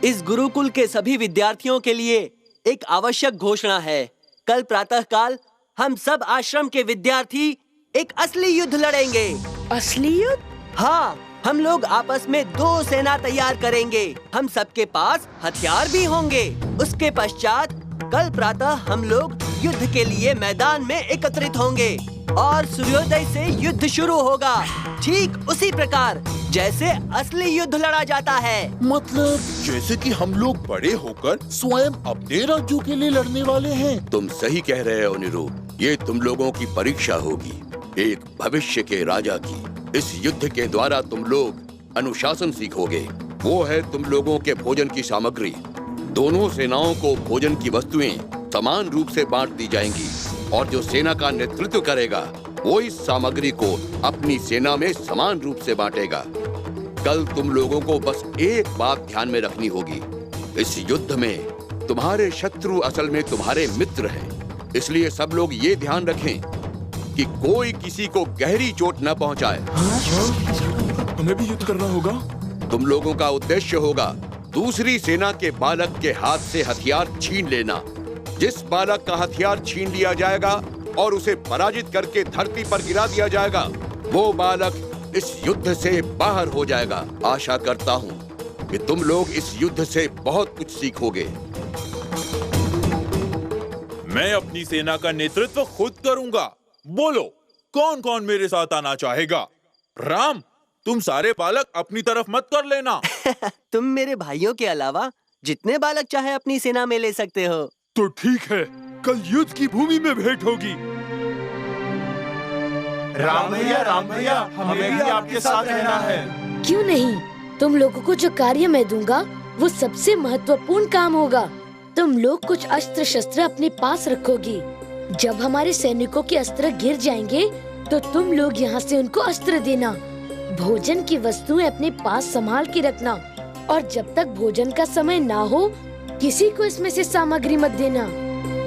इस गुरुकुल के सभी विद्यार्थियों के लिए एक आवश्यक घोषणा है। कल प्रातःकाल हम सब आश्रम के विद्यार्थी एक असली युद्ध लड़ेंगे। असली युद्ध? हाँ, हम लोग आपस में 2 सेना तैयार करेंगे। हम सबके पास हथियार भी होंगे। उसके पश्चात कल प्रातः हम लोग युद्ध के लिए मैदान में एकत्रित होंगे और सूर्योदय से युद्ध शुरू होगा, ठीक उसी प्रकार जैसे असली युद्ध लड़ा जाता है। मतलब जैसे कि हम लोग बड़े होकर स्वयं अपने राज्यों के लिए लड़ने वाले हैं। तुम सही कह रहे हो निरूप, ये तुम लोगों की परीक्षा होगी, एक भविष्य के राजा की। इस युद्ध के द्वारा तुम लोग अनुशासन सीखोगे। वो है तुम लोगों के भोजन की सामग्री। दोनों सेनाओं को भोजन की वस्तुएं समान रूप से बांट दी जाएंगी और जो सेना का नेतृत्व करेगा वो इस सामग्री को अपनी सेना में समान रूप से बांटेगा। कल तुम लोगों को बस एक बात ध्यान में रखनी होगी, इस युद्ध में तुम्हारे शत्रु असल में तुम्हारे मित्र हैं। इसलिए सब लोग ये ध्यान रखें कि कोई किसी को गहरी चोट न पहुंचाए। हमें भी युद्ध करना होगा। तुम लोगों का उद्देश्य होगा दूसरी सेना के बालक के हाथ से हथियार छीन लेना। जिस बालक का हथियार छीन लिया जाएगा और उसे पराजित करके धरती पर गिरा दिया जाएगा, वो बालक इस युद्ध से बाहर हो जाएगा। आशा करता हूँ कि तुम लोग इस युद्ध से बहुत कुछ सीखोगे। मैं अपनी सेना का नेतृत्व खुद करूंगा। बोलो, कौन कौन मेरे साथ आना चाहेगा? राम, तुम सारे बालक अपनी तरफ मत कर लेना। तुम मेरे भाइयों के अलावा जितने बालक चाहे अपनी सेना में ले सकते हो। तो ठीक है, कल युद्ध की भूमि में भेंट होगी। राम भैया, हमें भी आपके साथ रहना है। क्यों नहीं? तुम लोगों को जो कार्य मैं दूंगा वो सबसे महत्वपूर्ण काम होगा। तुम लोग कुछ अस्त्र शस्त्र अपने पास रखोगी। जब हमारे सैनिकों के अस्त्र गिर जाएंगे तो तुम लोग यहाँ से उनको अस्त्र देना। भोजन की वस्तुएं अपने पास संभाल के रखना और जब तक भोजन का समय ना हो किसी को इसमें से सामग्री मत देना।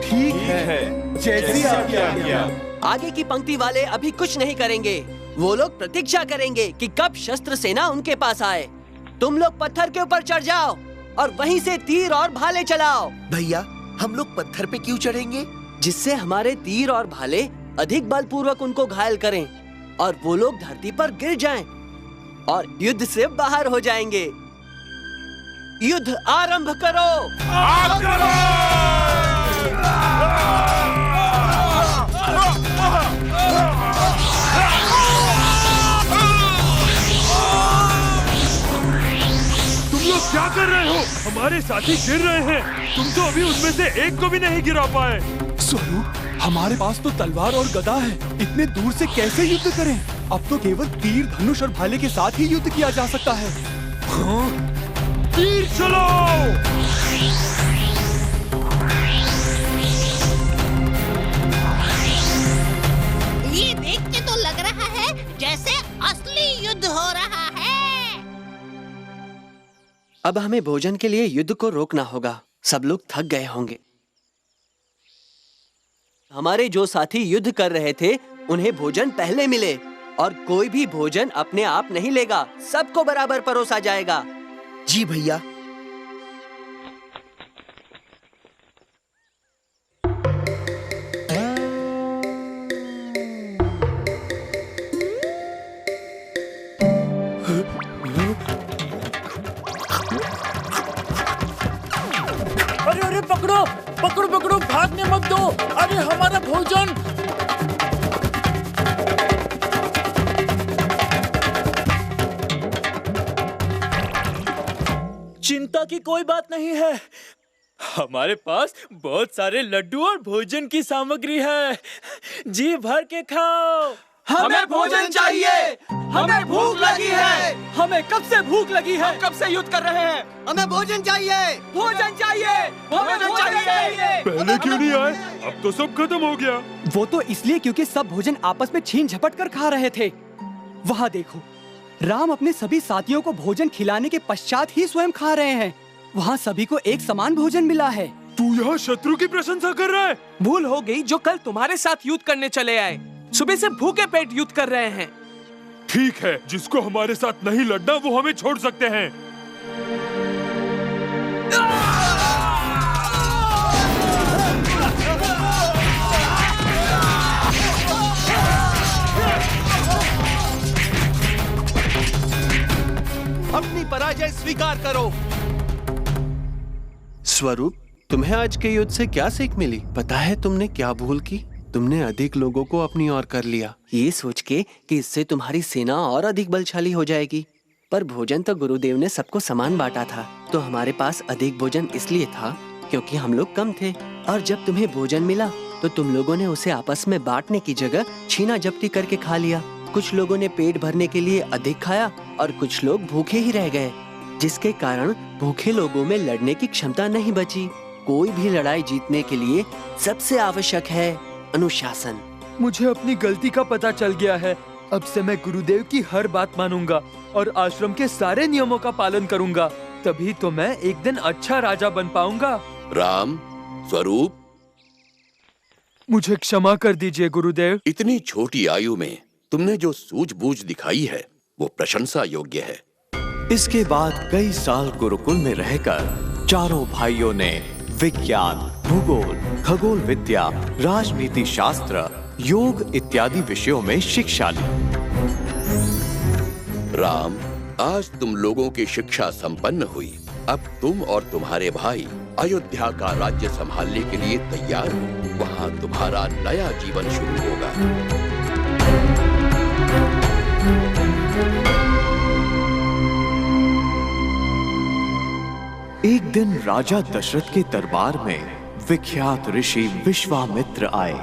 ठीक है, जैसी आपकी आज्ञा। आगे की पंक्ति वाले अभी कुछ नहीं करेंगे। वो लोग प्रतीक्षा करेंगे कि कब शस्त्र सेना उनके पास आए। तुम लोग पत्थर के ऊपर चढ़ जाओ और वहीं से तीर और भाले चलाओ। भैया, हम लोग पत्थर पे क्यों चढ़ेंगे? जिससे हमारे तीर और भाले अधिक बलपूर्वक उनको घायल करें और वो लोग धरती पर गिर जाएं और युद्ध से बाहर हो जाएंगे। युद्ध आरंभ करो। तुम लोग क्या कर रहे हो? हमारे साथी गिर रहे हैं। तुम तो अभी उनमें से एक को भी नहीं गिरा पाए। स्वरूप, हमारे पास तो तलवार और गदा है। इतने दूर से कैसे युद्ध करें? अब तो केवल तीर, धनुष और भाले के साथ ही युद्ध किया जा सकता है। हाँ? तीर चलाओ! ये देख के तो लग रहा है जैसे असली युद्ध हो रहा है। अब हमें भोजन के लिए युद्ध को रोकना होगा। सब लोग थक गए होंगे। हमारे जो साथी युद्ध कर रहे थे उन्हें भोजन पहले मिले और कोई भी भोजन अपने आप नहीं लेगा। सबको बराबर परोसा जाएगा। जी भैया, पकड़ो पकड़ो पकड़ो, भागने मत दो। अरे हमारा भोजन। चिंता की कोई बात नहीं है, हमारे पास बहुत सारे लड्डू और भोजन की सामग्री है। जी भर के खाओ। हमें भोजन चाहिए, हमें भूख लगी है। हमें कब से भूख लगी है, कब से युद्ध कर रहे हैं। हमें भोजन चाहिए, भोजन चाहिए, भोजन चाहिए। पहले क्यों नहीं आए? अब तो सब खत्म हो गया। वो तो इसलिए क्योंकि सब भोजन आपस में छीन झपट कर खा रहे थे। वहाँ देखो, राम अपने सभी साथियों को भोजन खिलाने के पश्चात ही स्वयं खा रहे हैं। वहाँ सभी को एक समान भोजन मिला है। तू यहाँ शत्रु की प्रशंसा कर रहा है? भूल हो गई, जो कल तुम्हारे साथ युद्ध करने चले आए, सुबह से भूखे पेट युद्ध कर रहे हैं। ठीक है, जिसको हमारे साथ नहीं लड़ना वो हमें छोड़ सकते हैं। अपनी पराजय स्वीकार करो। स्वरूप, तुम्हें आज के युद्ध से क्या सीख मिली? पता है तुमने क्या भूल की? तुमने अधिक लोगों को अपनी ओर कर लिया, ये सोच के कि इससे तुम्हारी सेना और अधिक बलशाली हो जाएगी। पर भोजन तो गुरुदेव ने सबको समान बांटा था, तो हमारे पास अधिक भोजन इसलिए था क्योंकि हम लोग कम थे। और जब तुम्हें भोजन मिला तो तुम लोगों ने उसे आपस में बांटने की जगह छीना झपटी करके खा लिया। कुछ लोगों ने पेट भरने के लिए अधिक खाया और कुछ लोग भूखे ही रह गए, जिसके कारण भूखे लोगों में लड़ने की क्षमता नहीं बची। कोई भी लड़ाई जीतने के लिए सबसे आवश्यक है अनुशासन। मुझे अपनी गलती का पता चल गया है। अब से मैं गुरुदेव की हर बात मानूंगा और आश्रम के सारे नियमों का पालन करूंगा। तभी तो मैं एक दिन अच्छा राजा बन पाऊंगा। राम, स्वरूप, मुझे क्षमा कर दीजिए गुरुदेव। इतनी छोटी आयु में तुमने जो सूझबूझ दिखाई है वो प्रशंसा योग्य है। इसके बाद कई साल गुरुकुल में रहकर चारों भाइयों ने विज्ञान, भूगोल, खगोल विद्या, राजनीति शास्त्र, योग इत्यादि विषयों में शिक्षा ली। राम, आज तुम लोगों की शिक्षा संपन्न हुई। अब तुम और तुम्हारे भाई अयोध्या का राज्य संभालने के लिए तैयार हो। वहाँ तुम्हारा नया जीवन शुरू होगा। एक दिन राजा दशरथ के दरबार में विख्यात ऋषि विश्वामित्र आए।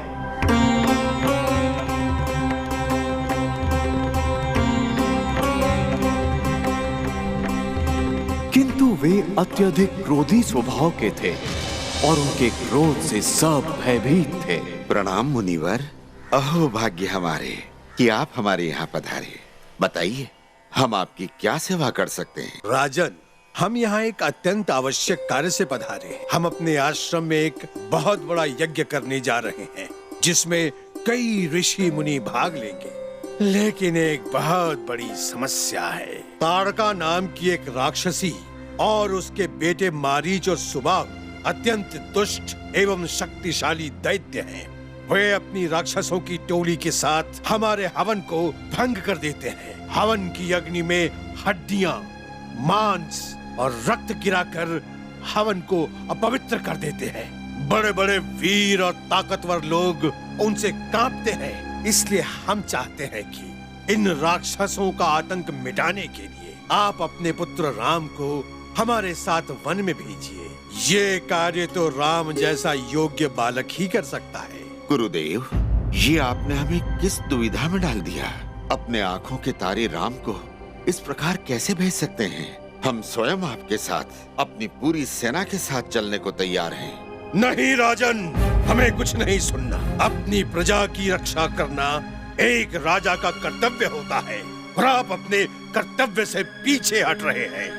किंतु वे अत्यधिक क्रोधी स्वभाव के थे और उनके क्रोध से सब भयभीत थे। प्रणाम मुनिवर। अहो भाग्य हमारे कि आप हमारे यहाँ पधारे। बताइए, हम आपकी क्या सेवा कर सकते हैं? राजन, हम यहाँ एक अत्यंत आवश्यक कार्य से पधारे हैं। हम अपने आश्रम में एक बहुत बड़ा यज्ञ करने जा रहे हैं, जिसमें कई ऋषि मुनि भाग लेंगे। लेकिन एक बहुत बड़ी समस्या है। ताड़का नाम की एक राक्षसी और उसके बेटे मारीच और सुबाहु अत्यंत दुष्ट एवं शक्तिशाली दैत्य हैं। वे अपनी राक्षसों की टोली के साथ हमारे हवन को भंग कर देते हैं। हवन की अग्नि में हड्डियां, मांस और रक्त गिराकर हवन को अपवित्र कर देते हैं। बड़े बड़े वीर और ताकतवर लोग उनसे कांपते हैं। इसलिए हम चाहते हैं कि इन राक्षसों का आतंक मिटाने के लिए आप अपने पुत्र राम को हमारे साथ वन में भेजिए। ये कार्य तो राम जैसा योग्य बालक ही कर सकता है। गुरुदेव, ये आपने हमें किस दुविधा में डाल दिया? अपने आंखों के तारे राम को इस प्रकार कैसे भेज सकते हैं? हम स्वयं आपके साथ अपनी पूरी सेना के साथ चलने को तैयार हैं। नहीं राजन, हमें कुछ नहीं सुनना। अपनी प्रजा की रक्षा करना एक राजा का कर्तव्य होता है और आप अपने कर्तव्य से पीछे हट रहे हैं।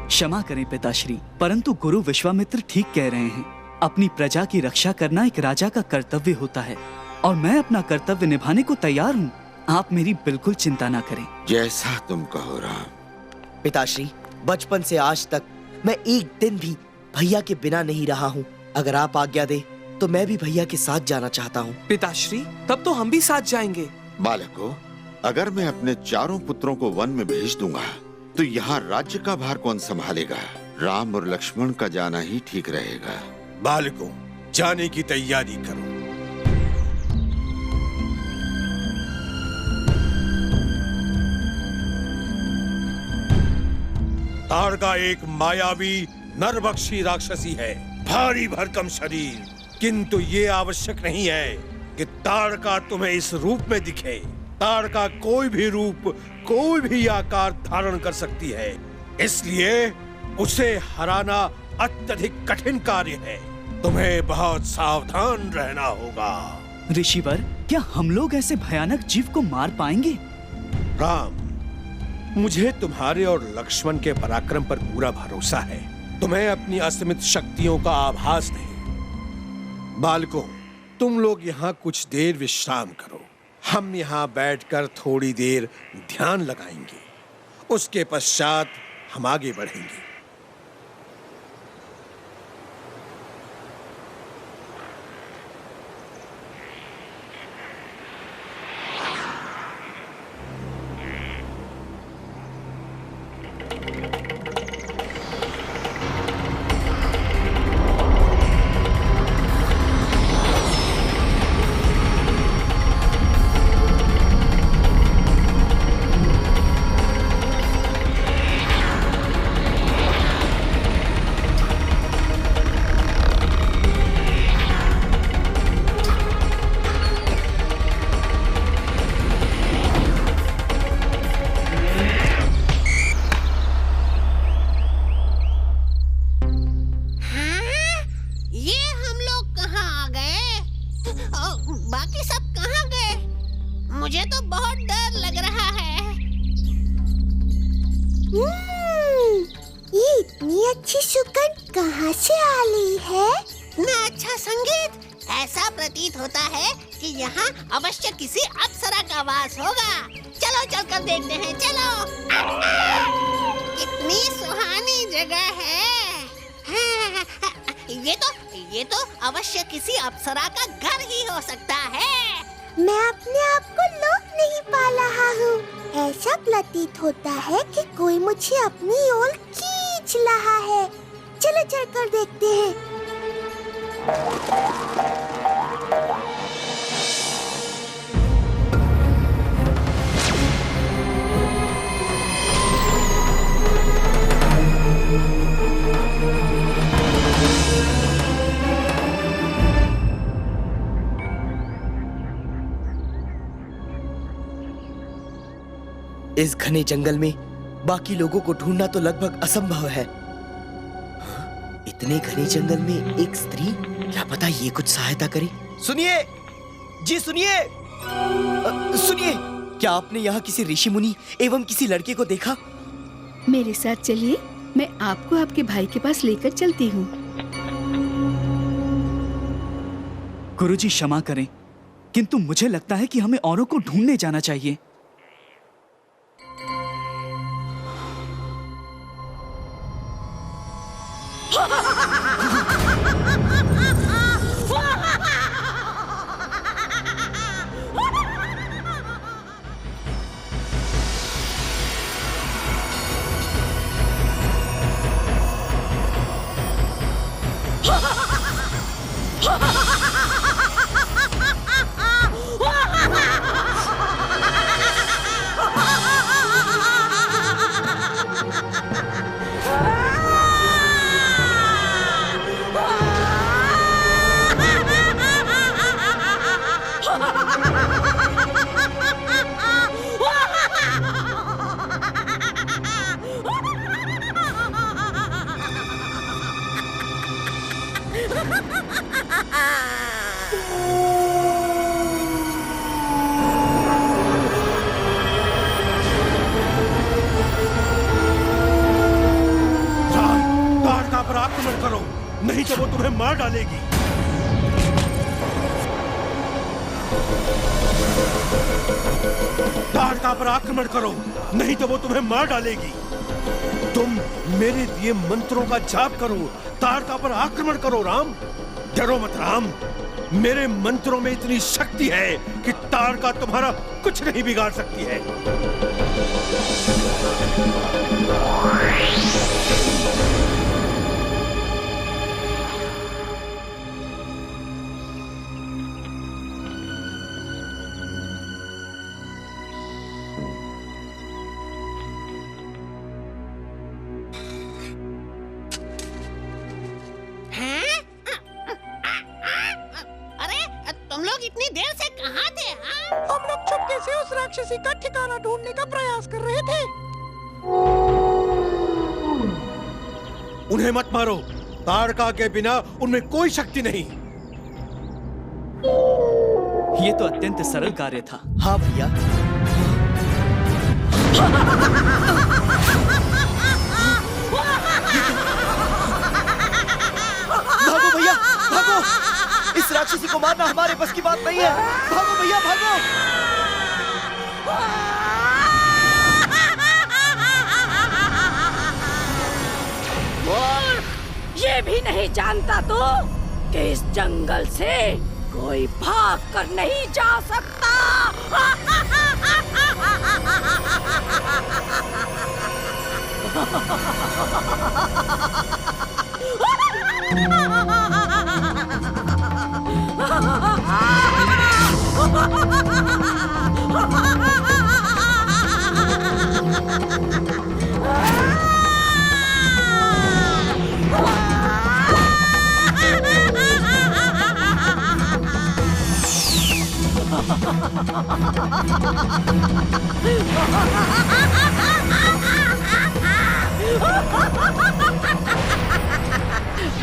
क्षमा करें पिताश्री, परंतु गुरु विश्वामित्र ठीक कह रहे हैं। अपनी प्रजा की रक्षा करना एक राजा का कर्तव्य होता है और मैं अपना कर्तव्य निभाने को तैयार हूँ। आप मेरी बिल्कुल चिंता ना करें। जैसा तुम कहो राम। पिताश्री, बचपन से आज तक मैं एक दिन भी भैया के बिना नहीं रहा हूँ। अगर आप आज्ञा दे तो मैं भी भैया के साथ जाना चाहता हूँ। पिताश्री, तब तो हम भी साथ जाएंगे। बालकों, अगर मैं अपने चारों पुत्रों को वन में भेज दूंगा तो यहाँ राज्य का भार कौन संभालेगा? राम और लक्ष्मण का जाना ही ठीक रहेगा। बालकों, जाने की तैयारी करो। ताड़का एक मायावी नरभक्षी राक्षसी है, भारी भरकम शरीर, किंतु ये आवश्यक नहीं है कि ताड़का तुम्हें इस रूप में दिखे। ताड़का कोई भी रूप, कोई भी आकार धारण कर सकती है, इसलिए उसे हराना अत्यधिक कठिन कार्य है। तुम्हें बहुत सावधान रहना होगा। ऋषिवर, क्या हम लोग ऐसे भयानक जीव को मार पाएंगे? राम, मुझे तुम्हारे और लक्ष्मण के पराक्रम पर पूरा भरोसा है। तुम्हें अपनी असीमित शक्तियों का आभास नहीं। बालकों, तुम लोग यहाँ कुछ देर विश्राम करो। हम यहाँ बैठकर थोड़ी देर ध्यान लगाएंगे, उसके पश्चात हम आगे बढ़ेंगे। मुझे तो बहुत डर लग रहा है। ये इतनी अच्छी सुगंध कहाँ से आ रही है? इतना अच्छा संगीत, ऐसा प्रतीत होता है कि यहाँ अवश्य किसी अप्सरा का वास होगा। चलो चलकर देखते हैं, चलो। इतनी सुहानी जगह है। ये तो अवश्य किसी अप्सरा का घर ही हो सकता है। मैं अपने आप को लोक नहीं पा रहा हूँ। ऐसा प्रतीत होता है कि कोई मुझे अपनी ओर खींच रहा है। चलो चलकर देखते हैं। इस घने जंगल में बाकी लोगों को ढूंढना तो लगभग असंभव है। इतने घने जंगल में एक स्त्री, क्या पता ये कुछ सहायता करे। सुनिए जी, सुनिए सुनिए, क्या आपने यहाँ किसी ऋषि मुनि एवं किसी लड़के को देखा? मेरे साथ चलिए, मैं आपको आपके भाई के पास लेकर चलती हूँ। गुरुजी क्षमा करें, किंतु मुझे लगता है कि हमें औरों को ढूंढने जाना चाहिए। आक्रमण करो, नहीं तो वो तुम्हें मार डालेगी। ताड़का पर आक्रमण करो, नहीं तो वो तुम्हें मार डालेगी। तुम मेरे दिए मंत्रों का जाप करो, ताड़का पर आक्रमण करो। राम, डरो मत राम, मेरे मंत्रों में इतनी शक्ति है कि ताड़का तुम्हारा कुछ नहीं बिगाड़ सकती है। देर से कहाँ थे? हाँ? हम लोग चुपके से उस राक्षसी का ठिकाना ढूंढने का प्रयास कर रहे थे। उन्हें मत मारो। ताड़का के बिना उनमें कोई शक्ति नहीं। ये तो अत्यंत सरल कार्य था। हाँ भैया। भागो भैया, भागो! इस राक्षसी को मारना हमारे बस की बात नहीं है। भागो भैया, भागो! ये भी नहीं जानता तो कि इस जंगल से कोई भाग कर नहीं जा सकता।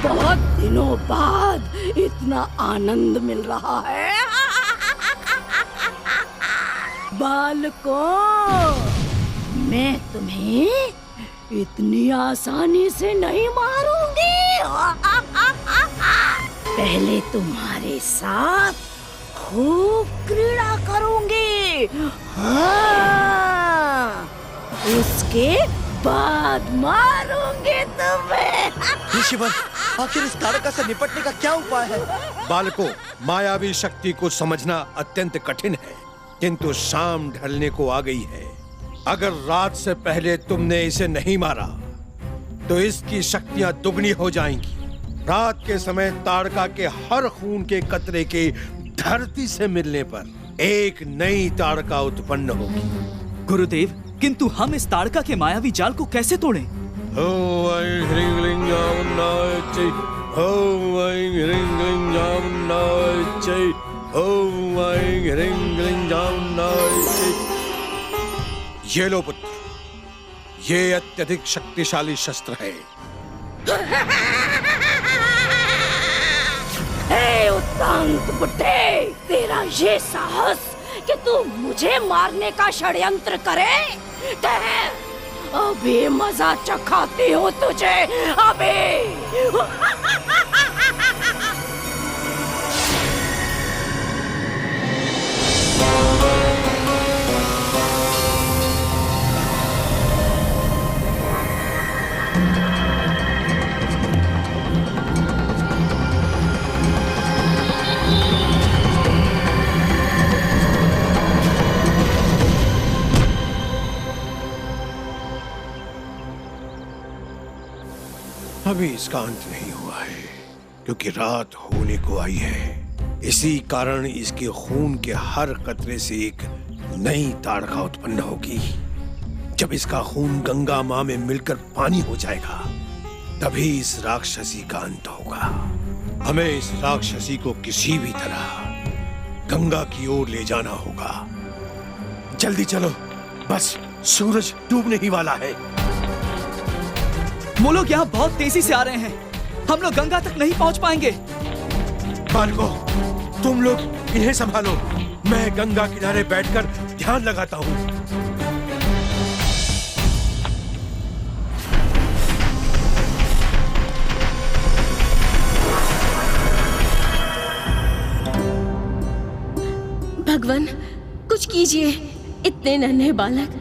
बहुत दिनों बाद इतना आनंद मिल रहा है। बालकों, मैं तुम्हें इतनी आसानी से नहीं मारूंगी। पहले तुम्हारे साथ खूब क्रीड़ा करूंगी। हाँ, उसके बाद मारूंगी तुम्हें। ऋषिवर, आखिर इस ताड़का से निपटने का क्या उपाय है? बालकों, मायावी शक्ति को समझना अत्यंत कठिन है, किंतु शाम ढलने को आ गई है। अगर रात से पहले तुमने इसे नहीं मारा तो इसकी शक्तियां दुगनी हो जाएंगी। रात के समय ताड़का के हर खून के कतरे के धरती से मिलने पर एक नई ताड़का उत्पन्न होगी। गुरुदेव, किंतु हम इस ताड़का के मायावी जाल को कैसे तोड़ें? ये लो पुत्र, ये अत्यधिक शक्तिशाली शस्त्र है। हे उत्तांत बुड्ढे, तेरा ये साहस कि तू मुझे मारने का षड्यंत्र करे? अभी मजा चखाती हूँ तुझे, अभी। अभी इसका अंत नहीं हुआ है, क्योंकि रात होने को आई है। इसी कारण इसके खून के हर कतरे से एक नई ताड़का उत्पन्न होगी। जब इसका खून गंगा मां में मिलकर पानी हो जाएगा, तभी इस राक्षसी का अंत होगा। हमें इस राक्षसी को किसी भी तरह गंगा की ओर ले जाना होगा। जल्दी चलो, बस सूरज डूबने ही वाला है। वो लोग यहाँ बहुत तेजी से आ रहे हैं। हम लोग गंगा तक नहीं पहुँच पाएंगे। बालकों, तुम लोग इन्हें संभालो। मैं गंगा किनारे बैठकर ध्यान लगाता हूँ। भगवान, कुछ कीजिए। इतने नन्हे बालक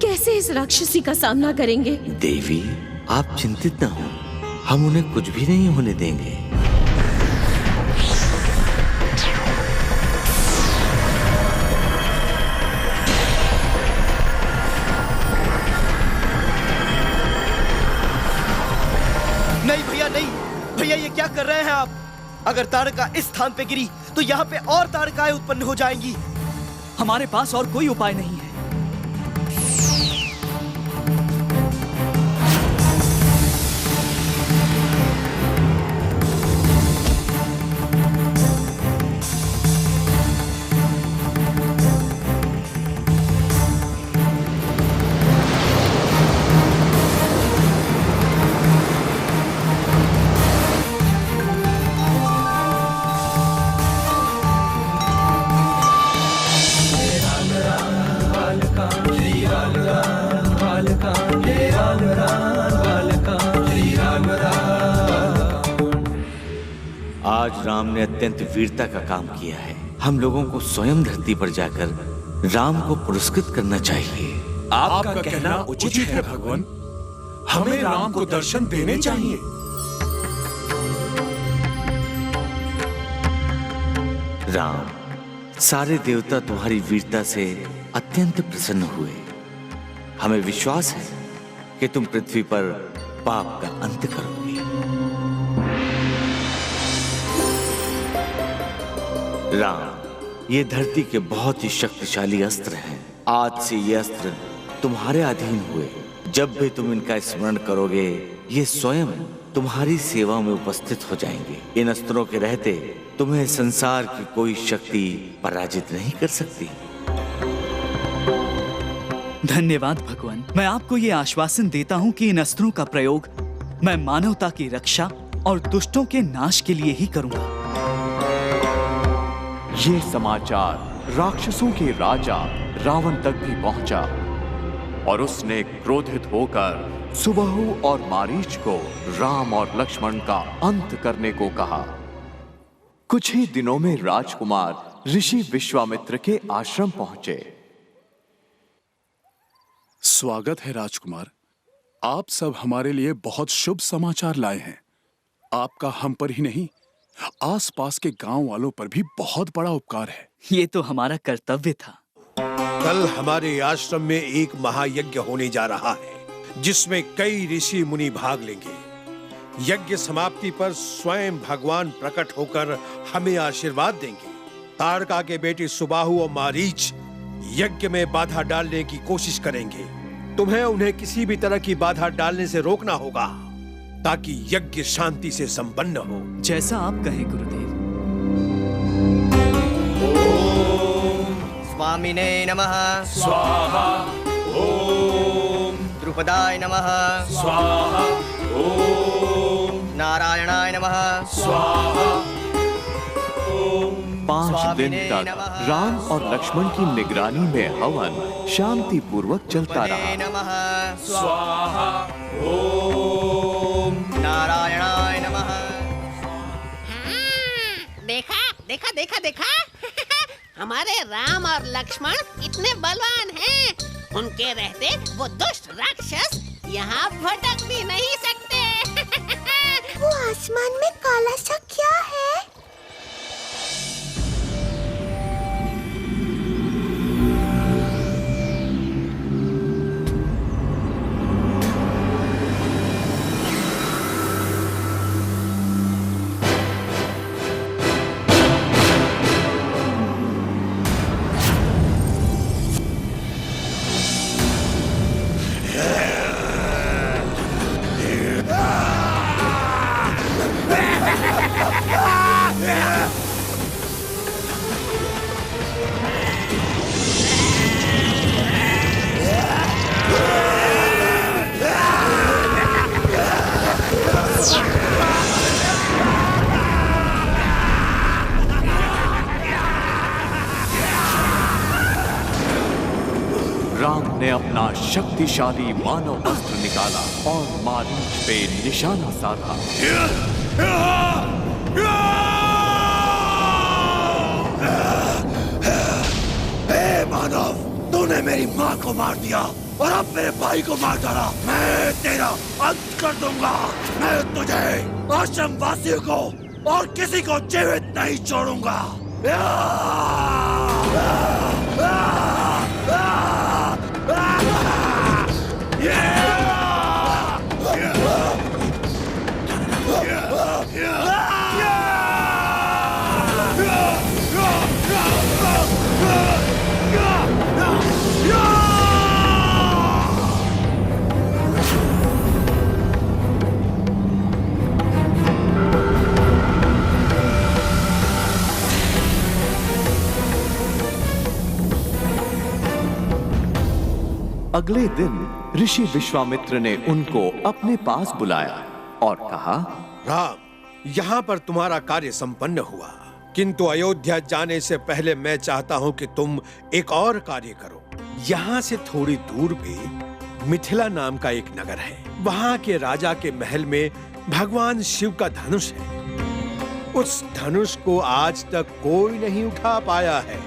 कैसे इस राक्षसी का सामना करेंगे? देवी, आप चिंतित न हो, हम उन्हें कुछ भी नहीं होने देंगे। नहीं भैया, नहीं भैया, ये क्या कर रहे हैं आप? अगर ताड़का इस स्थान पे गिरी तो यहाँ पे और ताड़काएं उत्पन्न हो जाएंगी। हमारे पास और कोई उपाय नहीं है। आज राम ने अत्यंत वीरता का काम किया है। हम लोगों को स्वयं धरती पर जाकर राम को पुरस्कृत करना चाहिए। आपका कहना उचित है भगवान। हमें राम को दर्शन देने चाहिए। राम, सारे देवता तुम्हारी वीरता से अत्यंत प्रसन्न हुए। हमें विश्वास है कि तुम पृथ्वी पर पाप का अंत करोगे। राम, ये धरती के बहुत ही शक्तिशाली अस्त्र हैं। आज से ये अस्त्र तुम्हारे अधीन हुए। जब भी तुम इनका स्मरण करोगे, ये स्वयं तुम्हारी सेवा में उपस्थित हो जाएंगे। इन अस्त्रों के रहते तुम्हें संसार की कोई शक्ति पराजित नहीं कर सकती। धन्यवाद भगवान। मैं आपको ये आश्वासन देता हूँ कि इन अस्त्रों का प्रयोग मैं मानवता की रक्षा और दुष्टों के नाश के लिए ही करूंगा। ये समाचार राक्षसों के राजा रावण तक भी पहुंचा और उसने क्रोधित होकर सुबाहु और मारीच को राम और लक्ष्मण का अंत करने को कहा। कुछ ही दिनों में राजकुमार ऋषि विश्वामित्र के आश्रम पहुंचे। स्वागत है राजकुमार। आप सब हमारे लिए बहुत शुभ समाचार लाए हैं। आपका हम पर ही नहीं, आसपास के गांव वालों पर भी बहुत बड़ा उपकार है। ये तो हमारा कर्तव्य था। कल हमारे आश्रम में एक महायज्ञ होने जा रहा है, जिसमें कई ऋषि मुनि भाग लेंगे। यज्ञ समाप्ति पर स्वयं भगवान प्रकट होकर हमें आशीर्वाद देंगे। ताड़का के बेटे सुबाहु और मारीच यज्ञ में बाधा डालने की कोशिश करेंगे। तुम्हें उन्हें किसी भी तरह की बाधा डालने से रोकना होगा, ताकि यज्ञ शांति से संपन्न हो। जैसा आप कहें गुरुदेव। स्वामिने नमः स्वाहा। ओम द्रुपदाय नमः स्वाहा। ओम नारायणाय नमः स्वाहा। 5 दिन तक राम और लक्ष्मण की निगरानी में हवन शांति पूर्वक चलता रहा। नमः स्वाहा। ओम नारायणाय नमः। देखा देखा देखा देखा हमारे राम और लक्ष्मण इतने बलवान हैं। उनके रहते वो दुष्ट राक्षस यहाँ भटक भी नहीं सकते। वो आसमान में काला सा क्या है? राम ने अपना शक्तिशाली मानव अस्त्र निकाला और मारीच पे निशाना साधा। हे मानव, तूने मेरी माँ को मार दिया और अब मेरे भाई को मार डाला। मैं तेरा अंत कर दूंगा। मैं तुझे, आश्रम वासियों को और किसी को जीवित नहीं छोड़ूंगा। अगले दिन ऋषि विश्वामित्र ने उनको अपने पास बुलाया और कहा, राम, यहाँ पर तुम्हारा कार्य संपन्न हुआ, किंतु अयोध्या जाने से पहले मैं चाहता हूँ कि तुम एक और कार्य करो। यहाँ से थोड़ी दूर पे मिथिला नाम का एक नगर है। वहाँ के राजा के महल में भगवान शिव का धनुष है। उस धनुष को आज तक कोई नहीं उठा पाया है।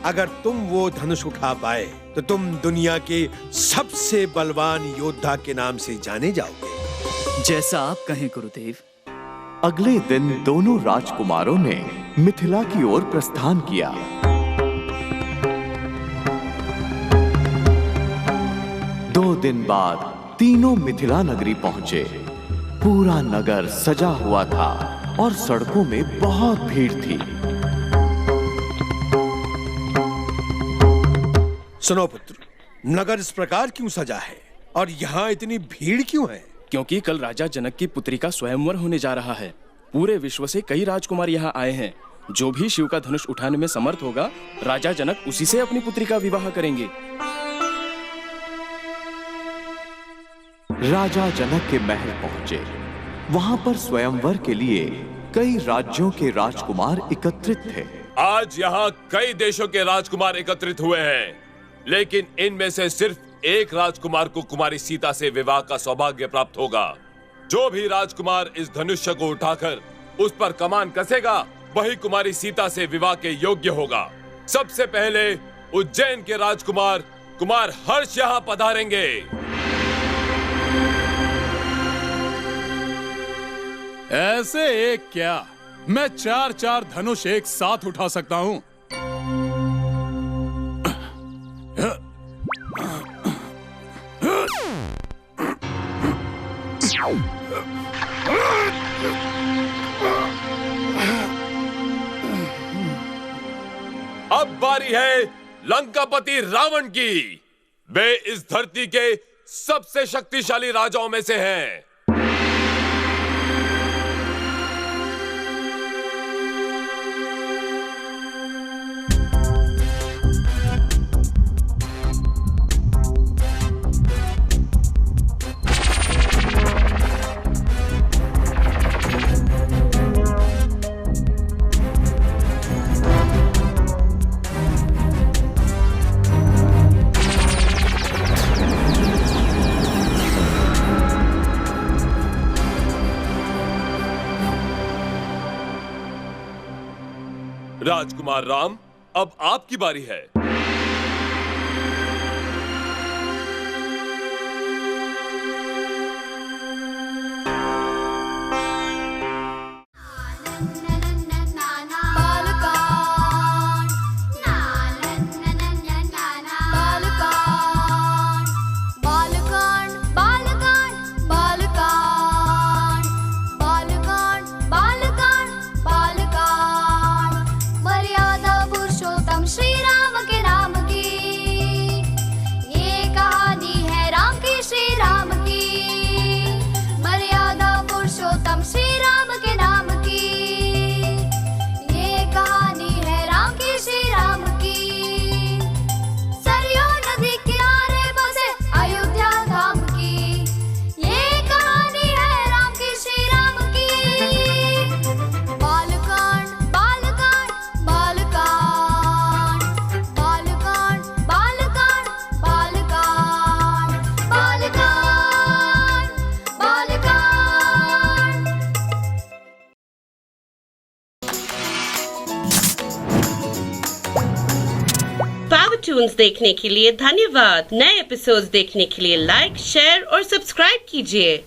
अगर तुम वो धनुष उठा पाए तो तुम दुनिया के सबसे बलवान योद्धा के नाम से जाने जाओगे। जैसा आप कहें गुरुदेव। अगले दिन दोनों राजकुमारों ने मिथिला की ओर प्रस्थान किया। दो दिन बाद तीनों मिथिला नगरी पहुंचे। पूरा नगर सजा हुआ था और सड़कों में बहुत भीड़ थी। सुनो पुत्र, नगर इस प्रकार क्यों सजा है और यहाँ इतनी भीड़ क्यों है? क्योंकि कल राजा जनक की पुत्री का स्वयंवर होने जा रहा है। पूरे विश्व से कई राजकुमार यहाँ आए हैं। जो भी शिव का धनुष उठाने में समर्थ होगा, राजा जनक उसी से अपनी पुत्री का विवाह करेंगे। राजा जनक के महल पहुंचे। वहां पर स्वयंवर के लिए कई राज्यों के राजकुमार एकत्रित थे। आज यहाँ कई देशों के राजकुमार एकत्रित हुए हैं, लेकिन इनमें से सिर्फ एक राजकुमार को कुमारी सीता से विवाह का सौभाग्य प्राप्त होगा। जो भी राजकुमार इस धनुष्य को उठाकर उस पर कमान कसेगा, वही कुमारी सीता से विवाह के योग्य होगा। सबसे पहले उज्जैन के राजकुमार कुमार हर्ष यहाँ पधारेंगे। ऐसे एक क्या, मैं 4-4 धनुष एक साथ उठा सकता हूँ। अब बारी है लंकापति रावण की। वे इस धरती के सबसे शक्तिशाली राजाओं में से हैं। राजकुमार राम, अब आपकी बारी है। कार्टून्स देखने के लिए धन्यवाद। नए एपिसोड्स देखने के लिए लाइक, शेयर और सब्सक्राइब कीजिए।